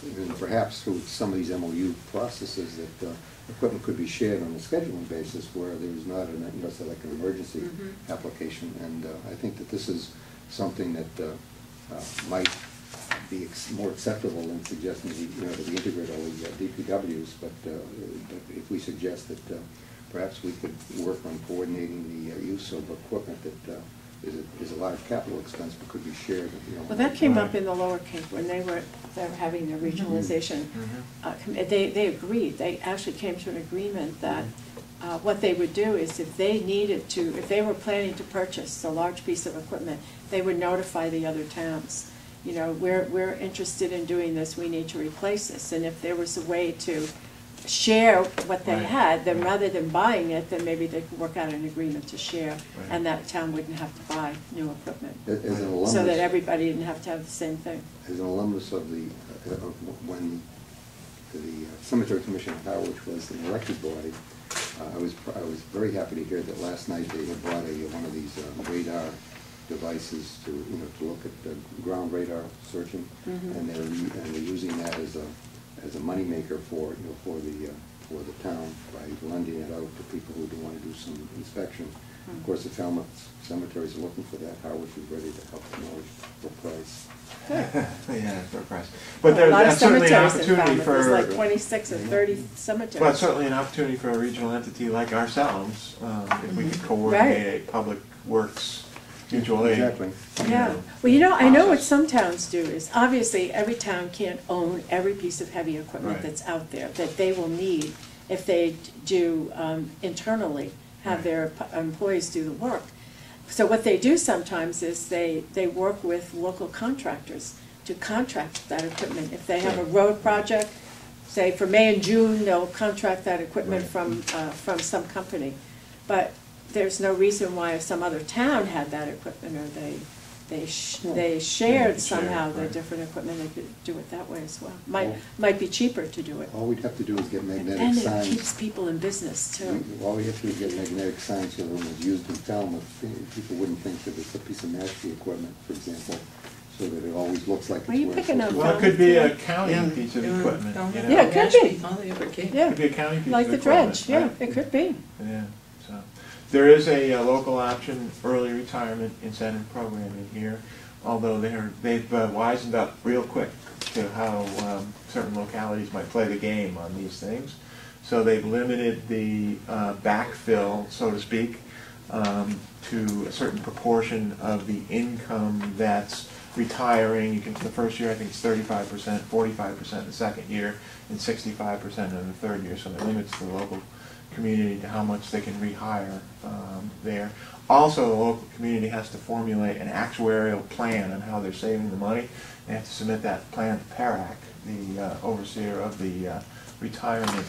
even perhaps through some of these MOU processes that equipment could be shared on a scheduling basis where there is not an, say like an emergency application. And I think that this is something that might be more acceptable than suggesting that we integrate all the DPWs, but if we suggest that perhaps we could work on coordinating the use of equipment that is a large capital expense but could be shared. Well, that came up in the Lower Cape when they were having their regionalization. They agreed. They actually came to an agreement that what they would do is if they needed to, if they were planning to purchase a large piece of equipment, they would notify the other towns. We're interested in doing this, we need to replace this. And if there was a way to share what they had, then rather than buying it, then maybe they could work out an agreement to share, and that town wouldn't have to buy new equipment. As an alumnus, So that everybody didn't have to have the same thing. As an alumnus of the, when the Cemetery Commission of Harwich was an elected body, I was very happy to hear that last night they had bought one of these radar devices to look at the ground radar searching, and they're using that as a moneymaker for the town by lending it out to people who do want to do some inspection. Of course, if Falmouth cemeteries are looking for that, Harwich is ready to help them out for price. Yeah, for price. But that's certainly an opportunity for. There's like 26 or 30 cemeteries. Well, it's certainly an opportunity for a regional entity like ourselves, if we could coordinate a public works mutual aid. Exactly. Yeah. Well, I know what some towns do is, obviously, every town can't own every piece of heavy equipment Right. that's out there that they will need if they do internally have their employees do the work. So what they do sometimes is they work with local contractors to contract that equipment. If they have a road project, say for May and June, they'll contract that equipment from some company. But there's no reason why if some other town had that equipment, or they shared somehow the different equipment, they could do it that way as well. Might be cheaper to do it. All we'd have to do is get magnetic And signs. it keeps people in business too. All we have to do is get magnetic signs so that when it's used in Falmouth, people wouldn't think that it's a piece of mashpee equipment, for example, so that it always looks like it's Are you where it's picking supposed up to Well, it could be a Yeah. county piece of equipment. Yeah, it could be. All the upper Cape. It Yeah, could be a county piece like of the equipment. dredge, yeah, right. it could be. Yeah, There is a local option early retirement incentive program in here, although they've wisened up real quick to how certain localities might play the game on these things. So they've limited the backfill, so to speak, to a certain proportion of the income that's retiring. You can, the first year I think it's 35%, 45% the second year, and 65% in the third year. So it limits the local community to how much they can rehire there. Also, the local community has to formulate an actuarial plan on how they're saving the money. They have to submit that plan to PARAC, the overseer of the retirement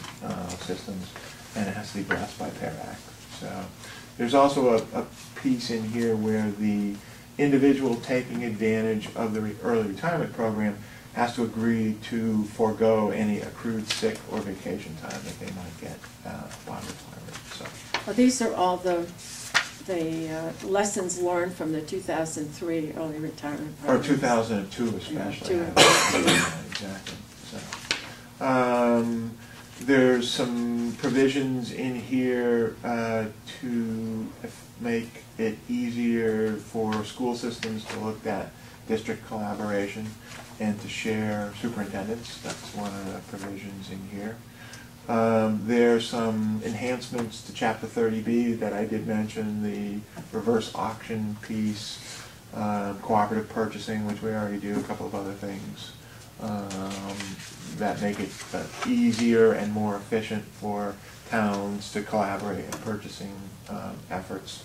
systems, and it has to be blessed by PARAC. So there's also a piece in here where the individual taking advantage of the early retirement program has to agree to forego any accrued sick or vacation time that they might get upon retirement. So. Well, these are all the lessons learned from the 2003 early retirement program. Or 2002 especially. Yeah, exactly. So, there's some provisions in here to make it easier for school systems to look at district collaboration and to share superintendents. That's one of the provisions in here. There's some enhancements to Chapter 30B that I did mention, the reverse auction piece, cooperative purchasing, which we already do, a couple of other things that make it easier and more efficient for towns to collaborate in purchasing efforts.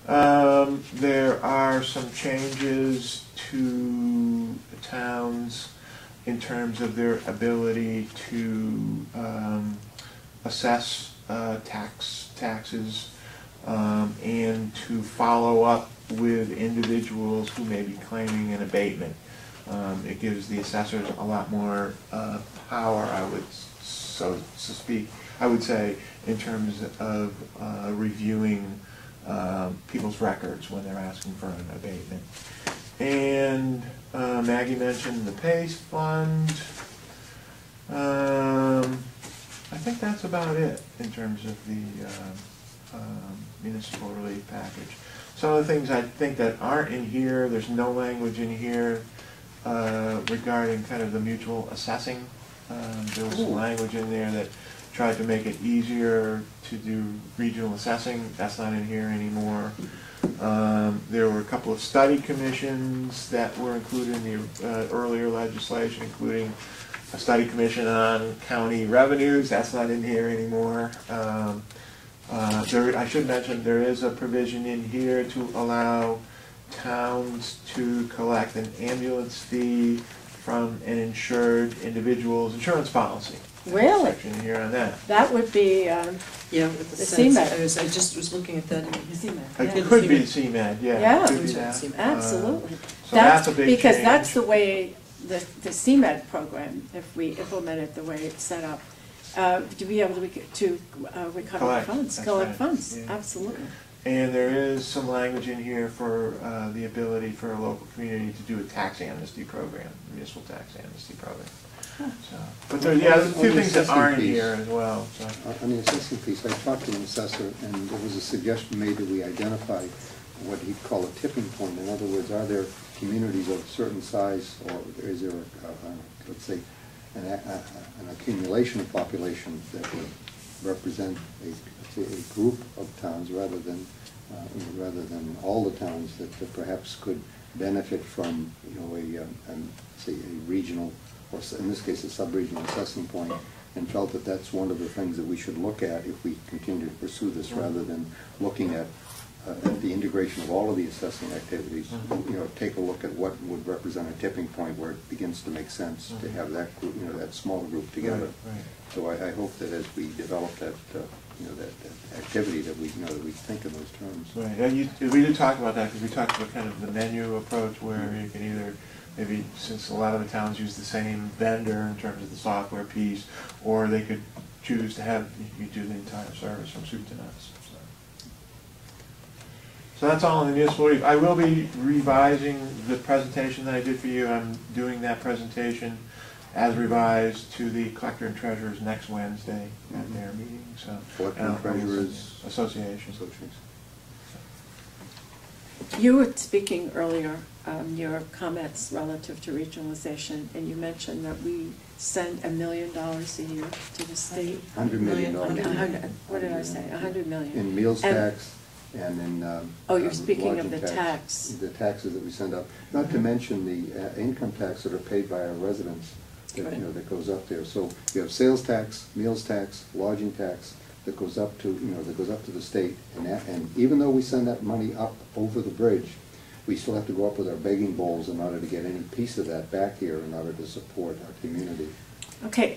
There are some changes to the towns in terms of their ability to assess taxes and to follow up with individuals who may be claiming an abatement. It gives the assessors a lot more power, I would so to speak, I would say, in terms of reviewing people's records when they're asking for an abatement. And Maggie mentioned the PACE fund. I think that's about it in terms of the municipal relief package. Some of the things I think that aren't in here, there's no language in here regarding kind of the mutual assessing. There was some language in there that tried to make it easier to do regional assessing. That's not in here anymore. There were a couple of study commissions that were included in the earlier legislation, including a study commission on county revenues. That's not in here anymore. I should mention there is a provision in here to allow towns to collect an ambulance fee from an insured individual's insurance policy. Really? Section here on that. That would be, Yeah, with the The sense, CMED. I just was looking at that. The CMED. It could be CMED, yeah. Yeah. It could be that. absolutely. So that's a big change. Because that's the way, the CMED program, if we implement it the way it's set up, to be able to recover Collect, funds, that's collect right, funds, yeah. absolutely. And there is some language in here for the ability for a local community to do a tax amnesty program, municipal tax amnesty program. So, but there's a few things that aren't in here as well. So. On the assessing piece, I talked to an assessor, and there was a suggestion made that we identify what he'd call a tipping point. In other words, are there communities of a certain size, or is there, let's say, an accumulation of population that would represent a group of towns rather than all the towns that perhaps could benefit from say a regional, or in this case a sub-regional assessing point, and felt that that's one of the things that we should look at if we continue to pursue this, rather than looking at the integration of all of the assessing activities. Take a look at what would represent a tipping point where it begins to make sense to have that group, that small group together. Right. So I hope that as we develop that that activity, that we we think in those terms. Right. And we did talk about that, because we talked about kind of the menu approach, where you can either, maybe since a lot of the towns use the same vendor in terms of the software piece, or they could choose to have you do the entire service from soup to nuts. So that's all in the municipal relief. I will be revising the presentation that I did for you. I'm doing that presentation as revised to the collector and treasurers next Wednesday at their meeting, so. Collector and treasurers Association. You were speaking earlier, your comments relative to regionalization, and you mentioned that we send $1 million a year to the state. $100 million. What did I say? $100 million. In meals And- tax and in. Oh, you're speaking of lodging the tax. The taxes that we send up, not to mention the income tax that are paid by our residents, that, Right. that goes up there. So you have sales tax, meals tax, lodging tax, that goes up to, that goes up to the state. And even though we send that money up over the bridge, we still have to go up with our begging bowls in order to get any piece of that back here in order to support our community. Okay,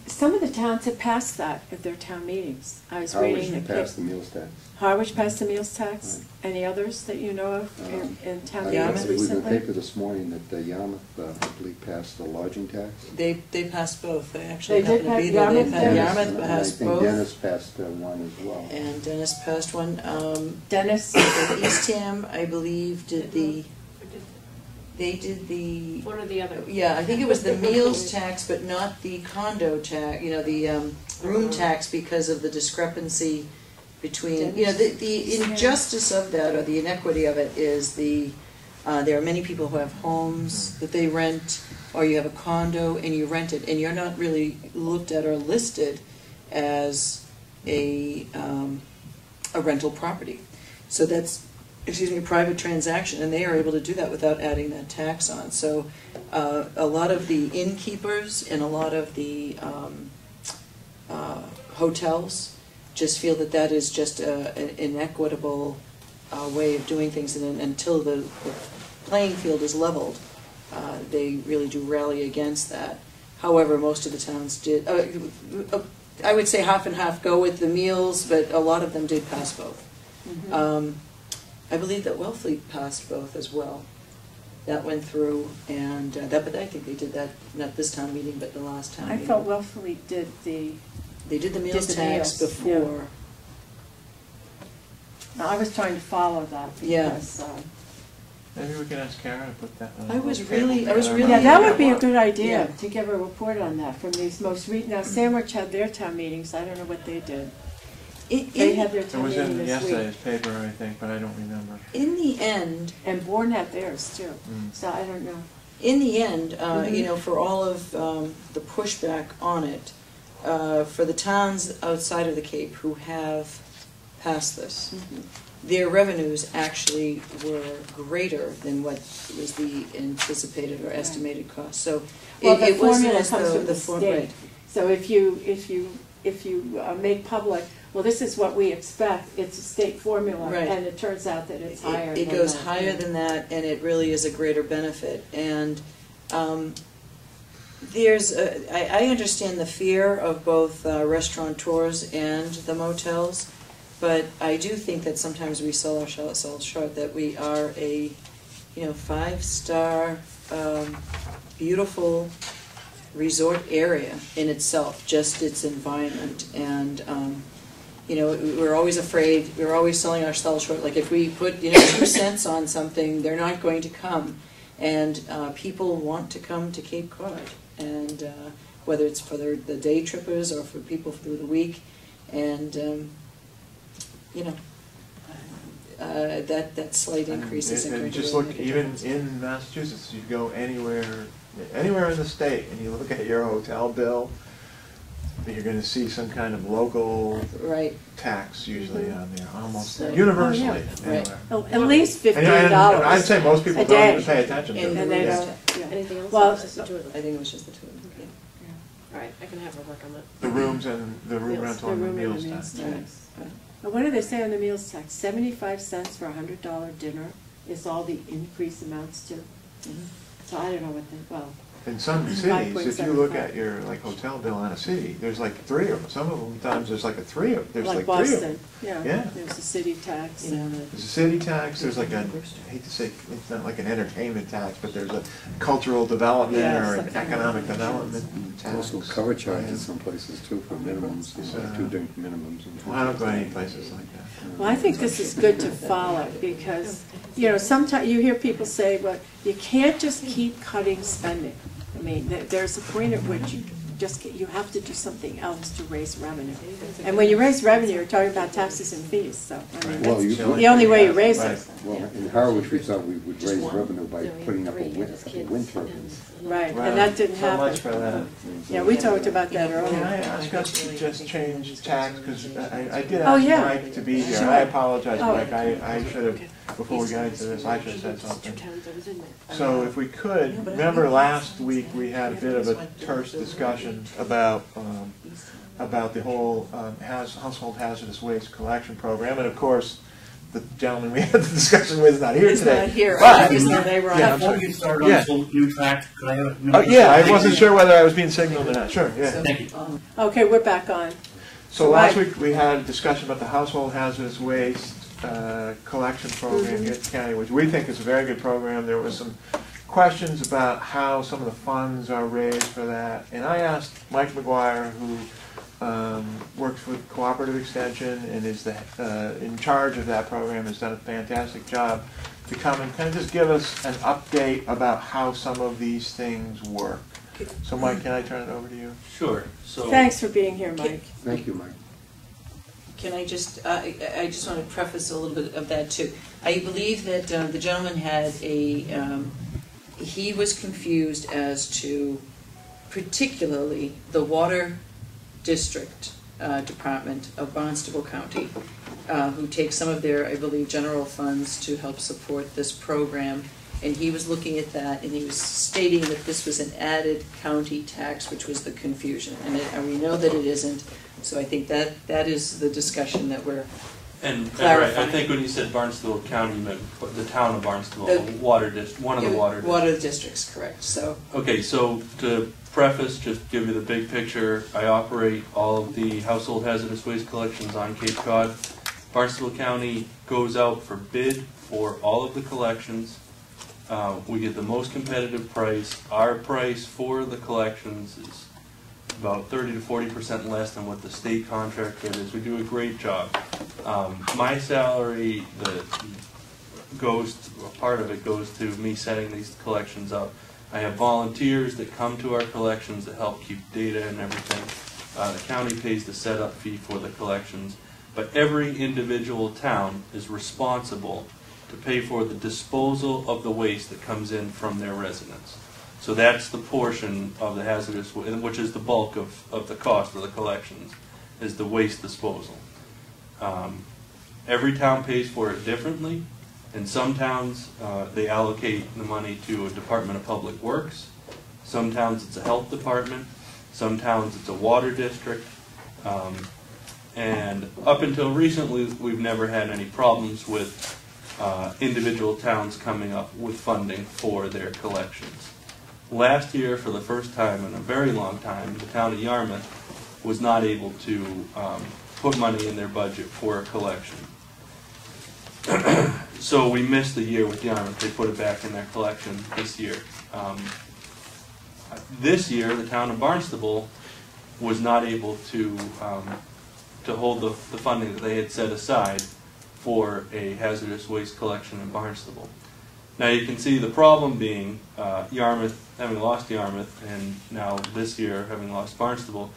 some of the towns have passed that at their town meetings. I was reading Harwich the passed the meals tax. Harwich passed the meals tax. Right. Any others that you know of in town I meetings read in the recently? paper this morning that Yarmouth, I believe, passed the lodging tax. They passed both. They actually They did happened to be pass- there. Yarmouth They've had did? Yarmouth And I passed think both. Dennis passed one as well. And Dennis passed one. Dennis? Eastham, I believe, did the. They did the. One or the other. Yeah, I think it was the meals tax, but not the condo tax. The room tax because of the discrepancy between. The injustice of that, or the inequity of it, is there are many people who have homes that they rent, or you have a condo and you rent it, and you're not really looked at or listed as a rental property. So that's, a private transaction, and they are able to do that without adding that tax on. So a lot of the innkeepers and a lot of the hotels just feel that is just an inequitable way of doing things, and until the playing field is leveled, they really do rally against that. However, most of the towns did, I would say half and half go with the meals, but a lot of them did pass both. Mm-hmm. I believe that Wellfleet passed both as well. That went through, and but I think they did that, not this town meeting, but the last town I meeting. thought Wellfleet did the. They did the meals the tax meals, before. No, I was trying to follow that Yeah. because. Maybe we can ask Kara to put that on. I was the table. really- Yeah, that would be a good idea Yeah. to give a report on that from these most recent. Now, Sandwich had their town meetings. I don't know what they did. They had their It town was meeting in this week. yesterday's paper, I think, but I don't remember. In the end, And Bourne had theirs too. Mm. So I don't know. Mm-hmm. For all of the pushback on it, for the towns outside of the Cape who have passed this, their revenues actually were greager than what was the anticipated or estimated cost. So Well, the it wasn't formula as comes though from the form- state. right. So if you make public, well, this is what we expect, it's a state formula, Right. and it turns out that it's higher It than goes that. higher than that, and it really is a greater benefit. And I understand the fear of both restaurateurs and the motels, but I do think that sometimes we sell ourselves short, that we are a 5-star, beautiful resort area in itself, just its environment. And we're always afraid, we're always selling ourselves short. Like if we put 2 cents on something, they're not going to come. And people want to come to Cape Cod, and whether it's for the day trippers or for people through the week. And that slight increase isn't going to Just really look, make a even difference. in Massachusetts, you go anywhere in the state, and you look at your hotel bill, you're going to see some kind of local Right. tax usually on there, almost So- universally. Oh, yeah. Anywhere. Oh, at least And $15. I'd say most people a don't day. even pay attention to And it. And they Yeah. don't, yeah. Anything else? Well, Or just the two of I them? think it was just the 2 of them. Yeah. All right, I can have her work on that. The rooms and the room Meals. rental The and the room and meals the meals tax. tax. But what do they say on the meals tax? 75 cents for a $100 dinner is all the increase amounts to. So I don't know what In some cities, if you 5.75. look at your hotel bill in a city, there's like 3 of them. Some of them times there's like there's like like 3 of them. Boston, yeah. Yeah. There's a city tax. You know, There's a city tax, there's like I hate to say, it's not like an entertainment tax, but there's a cultural development Yeah, or an something like economic that. development tax. Also cover charges some places too for minimums, So- 2 different minimums. Well, I don't go any places like that. Well, I think this is good to follow because, sometimes you hear people say, well, you can't just keep cutting spending. mean, there's a point at which you have to do something else to raise revenue. And when you raise revenue, you're talking about taxes and fees, so, I mean, Well, that's you- the only way you raise it. Well, in Harwich, we thought we would raise revenue by putting up a wind turbine. Right, Well, and that didn't so much happen. for that. Yeah, we talked about that Can I earlier. ask us to just change tax, because I did Oh, ask yeah. Mike to be here. Sure. I apologize, Oh. Mike, I should have, before we got into this, I should have said something. So if we could, remember last week, we had a bit of a terse discussion about the whole household hazardous waste collection program, and of course, the gentleman we had the discussion with is not here It's today. not here, But- obviously, they were on. Yeah, Before we start on Yeah. this whole new track, could I have a Oh, minute? yeah, I wasn't sure whether I was being signaled or not, sure, yeah. Thank you. Okay, we're back on. So last Right. week, we had a discussion about the household hazardous waste collection program here at the county, which we think is a very good program. There was some questions about how some of the funds are raised for that. And I asked Mike McGuire, who works with Cooperative Extension and is in charge of that program, has done a fantastic job, to come and kind of just give us an update about how some of these things work. So Mike, can I turn it over to you? Sure, so. Thanks for being here, Mike. Thank you, Mike. Can I just, I just want to preface a little bit of that too. I believe that the gentleman had he was confused as to particularly the water district department of Barnstable County, who takes some of their, I believe, general funds to help support this program. And he was looking at that, and he was stating that this was an added county tax, which was the confusion. And we know that it isn't, so I think that is the discussion that we're And right, clarifying. I think when you said Barnstable County, you meant the town of Barnstable, The- one of the water districts. Water districts, correct. So Okay, so to preface, just give you the big picture, I operate all of the household hazardous waste collections on Cape Cod. Barnstable County goes out for bid for all of the collections. We get the most competitive price. Our price for the collections is about 30 to 40% less than what the state contract bid is. We do a great job. My salary, part of it goes to me setting these collections up. I have volunteers that come to our collections that help keep data and everything. The county pays the setup fee for the collections, but every individual town is responsible to pay for the disposal of the waste that comes in from their residents. So that's the portion of the hazardous, which is the bulk of the cost of the collections, is the waste disposal. Every town pays for it differently. In some towns, they allocate the money to a Department of Public Works. Some towns it's a health department. Some towns it's a water district. And up until recently, we've never had any problems with individual towns coming up with funding for their collections. Last year, for the first time in a very long time, the town of Yarmouth was not able to put money in their budget for a collection. So we missed the year with Yarmouth. They put it back in their collection this year. This year, the town of Barnstable was not able to hold the funding that they had set aside for a hazardous waste collection in Barnstable. Now you can see the problem being Yarmouth, having lost Yarmouth, and now this year having lost Barnstable.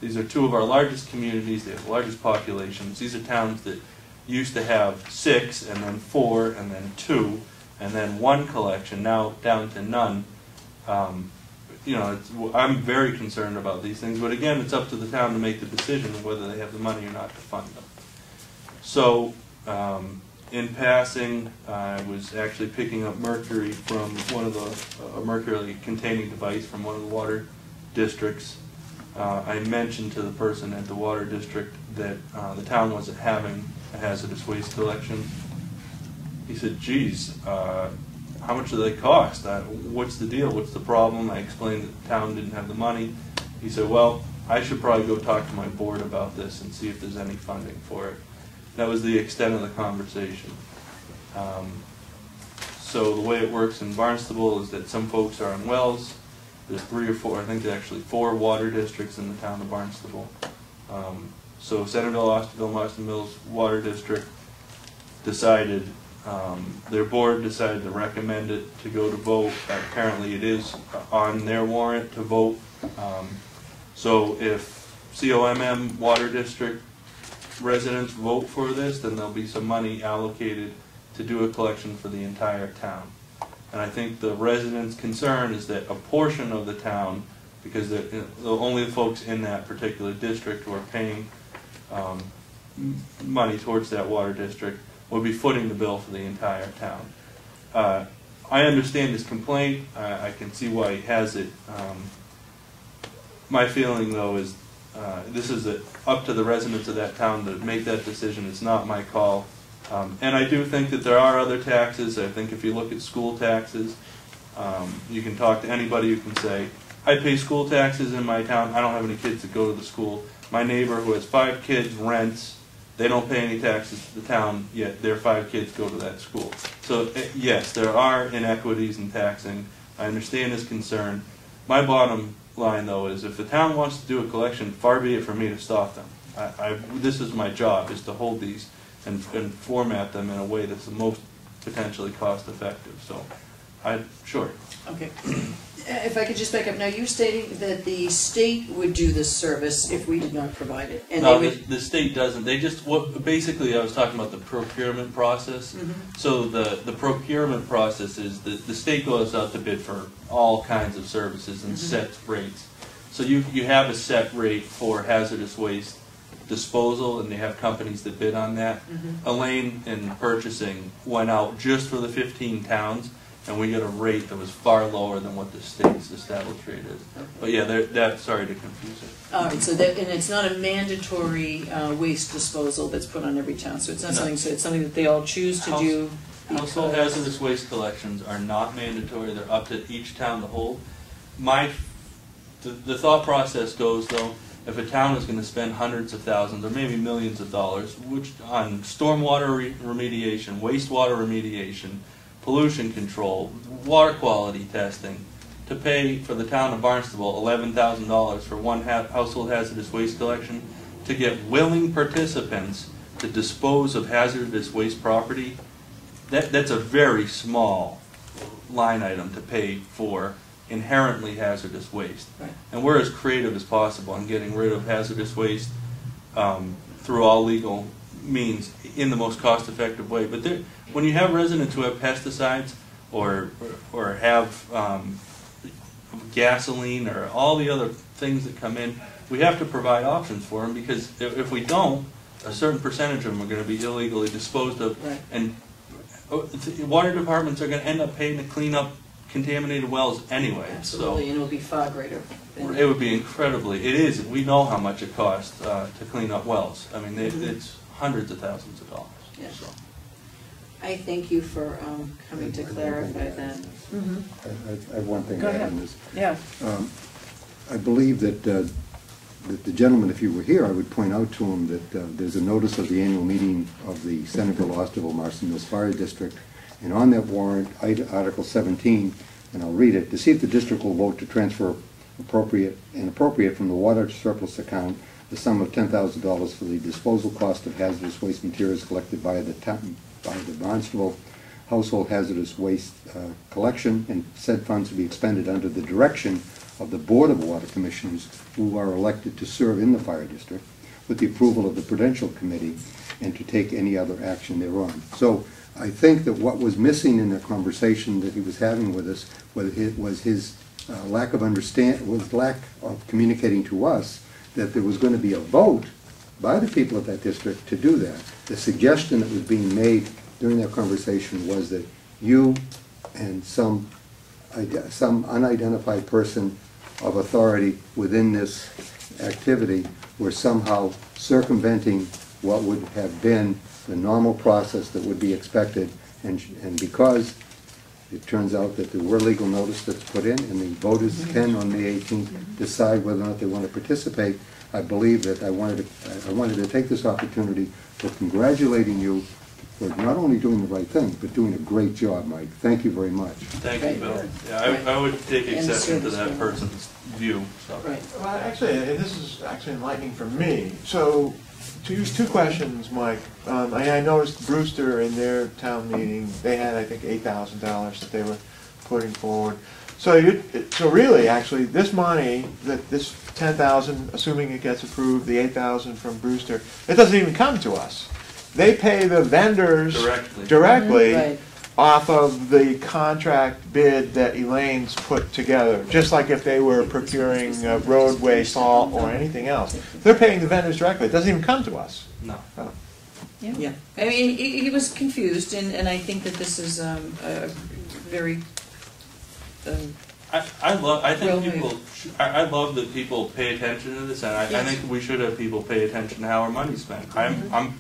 These are two of our largest communities. They have the largest populations. These are towns that used to have 6, and then 4, and then 2, and then 1 collection, now down to none. I'm very concerned about these things, but again, it's up to the town to make the decision of whether they have the money or not to fund them. So, in passing, I was actually picking up mercury from one of the, mercury-containing device from one of the water districts. I mentioned to the person at the water district that the town wasn't having a hazardous waste collection. He said, geez, how much do they cost? What's the deal? What's the problem? I explained that the town didn't have the money. He said, well, I should probably go talk to my board about this and see if there's any funding for it. That was the extent of the conversation. So the way it works in Barnstable is that some folks are on wells. There's 3 or 4, I think there's actually 4 water districts in the town of Barnstable. So Centerville, Austinville, Marston Mills Water District decided Their board decided to recommend it to go to vote. Apparently it is on their warrant to vote. So if COMM Water District residents vote for this, then there'll be some money allocated to do a collection for the entire town. And I think the residents' concern is that a portion of the town, because only the folks in that particular district who are paying money towards that water district, will be footing the bill for the entire town. I understand his complaint. I can see why he has it. My feeling, though, is this is up to the residents of that town to make that decision. It's not my call. And I do think that there are other taxes. I think if you look at school taxes, you can talk to anybody who can say, I pay school taxes in my town. I don't have any kids that go to the school. My neighbor who has 5 kids rents. They don't pay any taxes to the town, yet their 5 kids go to that school. So yes, there are inequities in taxing. I understand his concern. My bottom line, though, is if the town wants to do a collection, far be it for me to stop them. This is my job, is to hold these and format them in a way that's the most potentially cost effective. So, sure. Okay. If I could just back up, now you're stating that the state would do this service if we did not provide it, and No, they would. the state doesn't. They just basically I was talking about the procurement process. So the procurement process is the state goes out to bid for all kinds of services and sets rates. So you have a set rate for hazardous waste disposal, and they have companies that bid on that. Elaine in purchasing went out just for the 15 towns. And we got a rate that was far lower than what the state's established rate is. But yeah, sorry to confuse it. All right, so that, and it's not a mandatory waste disposal that's put on every town. So it's not something. So it's something that they all choose to do. Household hazardous waste collections are not mandatory. They're up to each town to hold. The thought process goes, though, if a town is going to spend hundreds of thousands or maybe millions of dollars, on stormwater remediation, wastewater remediation, pollution control, water quality testing, to pay for the town of Barnstable $11,000 for one household hazardous waste collection, to get willing participants to dispose of hazardous waste property, that's a very small line item to pay for inherently hazardous waste. Right. And we're as creative as possible in getting rid of hazardous waste through all legal means in the most cost-effective way. But when you have residents who have pesticides or have gasoline or all the other things that come in, we have to provide options for them, because if we don't, a certain percentage of them are going to be illegally disposed of. Right. And water departments are going to end up paying to clean up contaminated wells anyway. Absolutely, So and it would be far greater. it would be incredibly. It is. We know how much it costs to clean up wells. I mean, it's hundreds of thousands of dollars. Yeah. So. I thank you for coming to clarify that. I have one thing Go to add ahead. on this. Yeah. I believe that the gentleman, if he were here, I would point out to him that there's a notice of the annual meeting of the Centerville, Osterville, Marston Mills Fire District, and on that warrant, Article 17, and I'll read it, to see if the district will vote to transfer appropriate from the water surplus account the sum of $10,000 for the disposal cost of hazardous waste materials collected by the Barnstable household hazardous waste collection, and said funds to be expended under the direction of the Board of Water Commissioners, who are elected to serve in the fire district, with the approval of the Prudential Committee, and to take any other action thereon. So I think that what was missing in the conversation that he was having with us was his lack of communicating to us that there was going to be a vote by the people of that district to do that. The suggestion that was being made during that conversation was that you and some unidentified person of authority within this activity were somehow circumventing what would have been the normal process that would be expected, and because it turns out that there were legal notice that's put in, and the voters can on May 18th decide whether or not they want to participate. I believe that I wanted to take this opportunity for congratulating you for not only doing the right thing, but doing a great job, Mike. Thank you very much. Thank you, Right. Bill. Yeah, I would take And exception to service, that yeah. person's view, so. Right. Well, actually, this is actually enlightening for me. So, to use two questions, Mike. I noticed Brewster in their town meeting, they had, I think, $8,000 that they were putting forward. So, so really, actually, this money, this 10,000, assuming it gets approved, the 8,000 from Brewster, it doesn't even come to us. They pay the vendors directly Right. off of the contract bid that Elaine's put together, just like if they were procuring roadway salt or anything else. They're paying the vendors directly. It doesn't even come to us. No. Oh. Yeah, I mean, he was confused, and I think that this is a very, I love that people pay attention to this, and I Yes. think we should have people pay attention to how our money's spent. I'm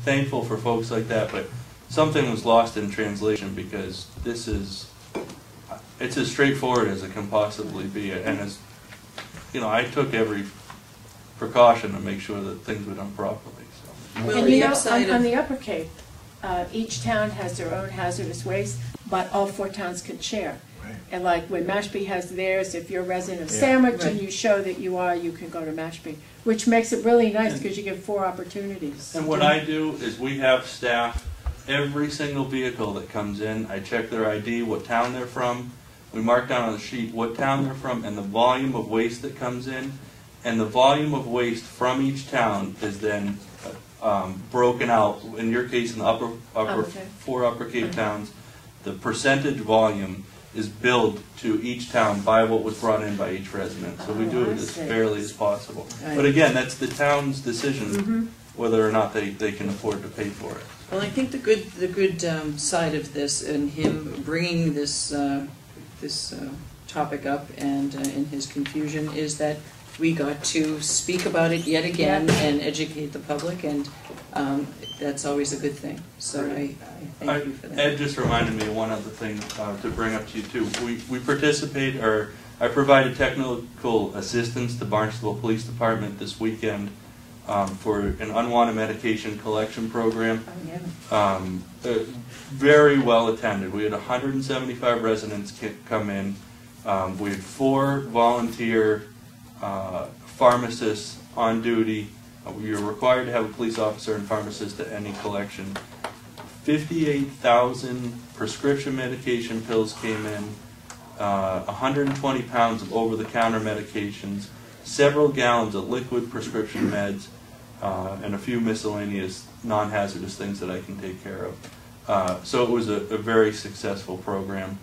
thankful for folks like that, but something was lost in translation because this is, it's as straightforward as it can possibly be, and as, you know, I took every precaution to make sure that things were done properly, so. well, And the you know, upside on of, the Upper Cape, each town has their own hazardous waste, but all 4 towns can share. Right. And like when Mashpee has theirs, if you're a resident of Yeah. Sandwich and Right. you show that you are, you can go to Mashpee, which makes it really nice because you get 4 opportunities. And what I do is we have staff, every single vehicle that comes in, I check their ID, what town they're from, we mark down on the sheet what town they're from and the volume of waste that comes in, and the volume of waste from each town is then broken out, in your case in the upper Okay. 4 Upper Cape towns, the percentage volume is billed to each town by what was brought in by each resident. So we do Oh, I it as see. fairly as possible. Right. But again, that's the town's decision Mhm. whether or not they can afford to pay for it. well, I think the good side of this, and him bringing this topic up, and in his confusion, is that we got to speak about it yet again Yeah. and educate the public, and that's always a good thing. So I thank you for that. Ed just reminded me of one other thing to bring up to you too. We participate, or I provided technical assistance to Barnstable Police Department this weekend for an unwanted medication collection program. Oh, yeah. Very well attended. We had 175 residents come in. We had 4 volunteer pharmacists on duty. We were required to have a police officer and pharmacist at any collection. 58,000 prescription medication pills came in, 120 pounds of over-the-counter medications, several gallons of liquid prescription meds, and a few miscellaneous non-hazardous things that I can take care of. So it was a very successful program.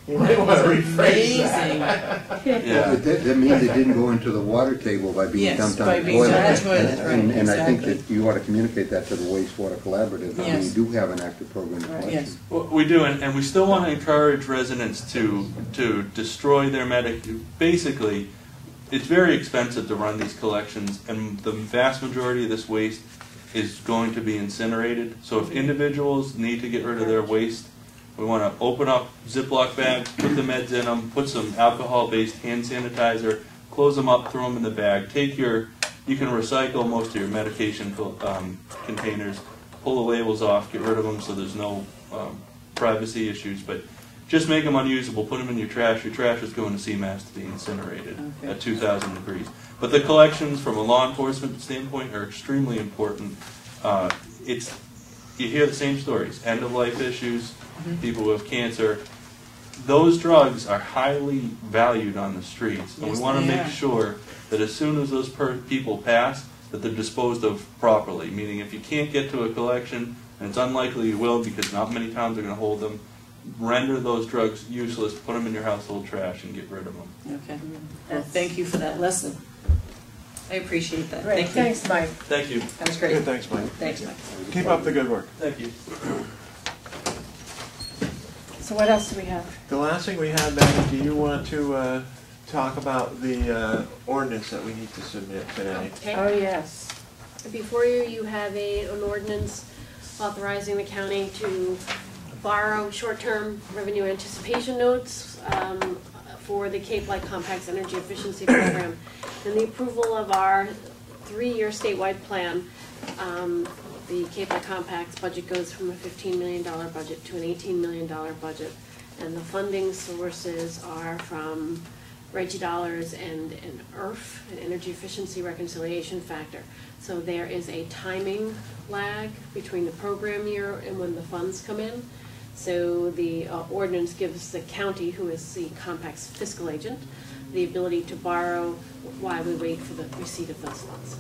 You might want to rephrase that. Amazing. Yeah. That means it didn't go into the water table by being Yes, dumped on by the being toilet. dumped on the toilet, right, And I think exactly. that you ought to communicate that to the wastewater collaborative, that we Yes. do have an active program of Right, collection. yes. Well, we do, and we still want to encourage residents to destroy their basically, it's very expensive to run these collections, and the vast majority of this waste is going to be incinerated. So if individuals need to get rid of their waste, we want to open up Ziploc bags, put the meds in them, put some alcohol-based hand sanitizer, close them up, throw them in the bag. You can recycle most of your medication containers, pull the labels off, get rid of them so there's no privacy issues, but just make them unusable, put them in your trash. Your trash is going to CMAS to be incinerated Okay. at 2,000 degrees. But the collections from a law enforcement standpoint are extremely important. You hear the same stories, end-of-life issues, people with cancer. Those drugs are highly valued on the streets, and we Yes, want to they make are. sure that as soon as those people pass, that they're disposed of properly. Meaning, if you can't get to a collection, and it's unlikely you will because not many towns are going to hold them, render those drugs useless, put them in your household trash, and get rid of them. Okay. Well, thank you for that lesson. I appreciate that. Great, Thank you. thanks, Mike. Thank you. That was great. Good, thanks, Mike. Thanks, Mike. Keep up the good work. Thank you. So what else do we have? The last thing we have, Maggie, do you want to talk about the ordinance that we need to submit today? Okay. Oh, yes. Before you, you have an ordinance authorizing the county to borrow short-term revenue anticipation notes for the Cape Light Compact's energy efficiency program, and the approval of our 3-year statewide plan the Cape Cod Compact's budget goes from a $15 million budget to an $18 million budget. And the funding sources are from RGGI dollars and an ERF, an Energy Efficiency Reconciliation Factor. So there is a timing lag between the program year and when the funds come in. So the ordinance gives the county, who is the compact's fiscal agent, the ability to borrow while we wait for the receipt of those funds.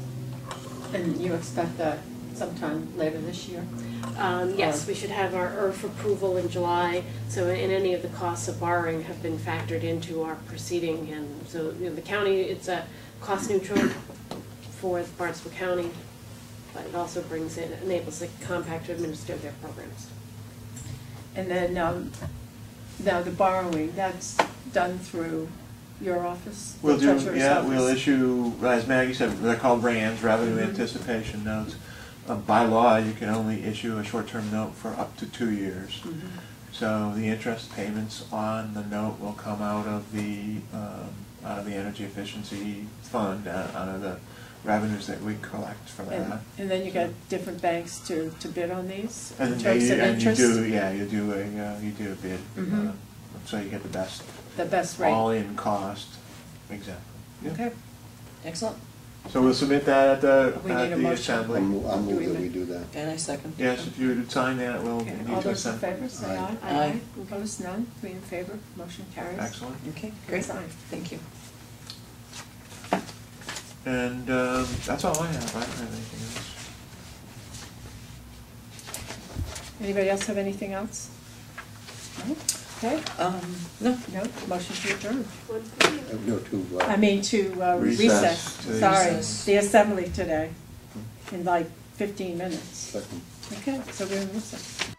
And you expect that sometime later this year? Yes, we should have our ERF approval in July, so in any of the costs of borrowing have been factored into our proceeding, and so, you know, the county, it's a cost neutral for Barnstable County, but it also brings in, enables the compact to administer their programs. And then, now the borrowing, that's done through your office? The We'll do, treasurer's yeah, office? we'll issue, as Maggie said, they're called RANs, Revenue Anticipation Notes. By law, you can only issue a short-term note for up to 2 years. So the interest payments on the note will come out of the Energy Efficiency Fund, out of the revenues that we collect from that. And then you got different banks to bid on these in And terms of interest? you do a bid, so you get The best rate? all-in cost, exactly. Yeah. Okay. Excellent. So we'll submit that at We need a the motion. assembly. I'll move that we do that. And I second. Yes, if you would sign that, we'll Okay, need all to those in assemble. favor, say aye. Aye. Opposed, none, 3 in favor, motion carries. Excellent. Okay, great. Signed. Thank you. And that's all I have. I don't have anything else. Anybody else have anything else? No? Okay, No. no, motion to adjourn. No, to, I mean to Recess. recess, To the sorry, recess. the assembly today, in like 15 minutes. second. Okay, so we're in recess.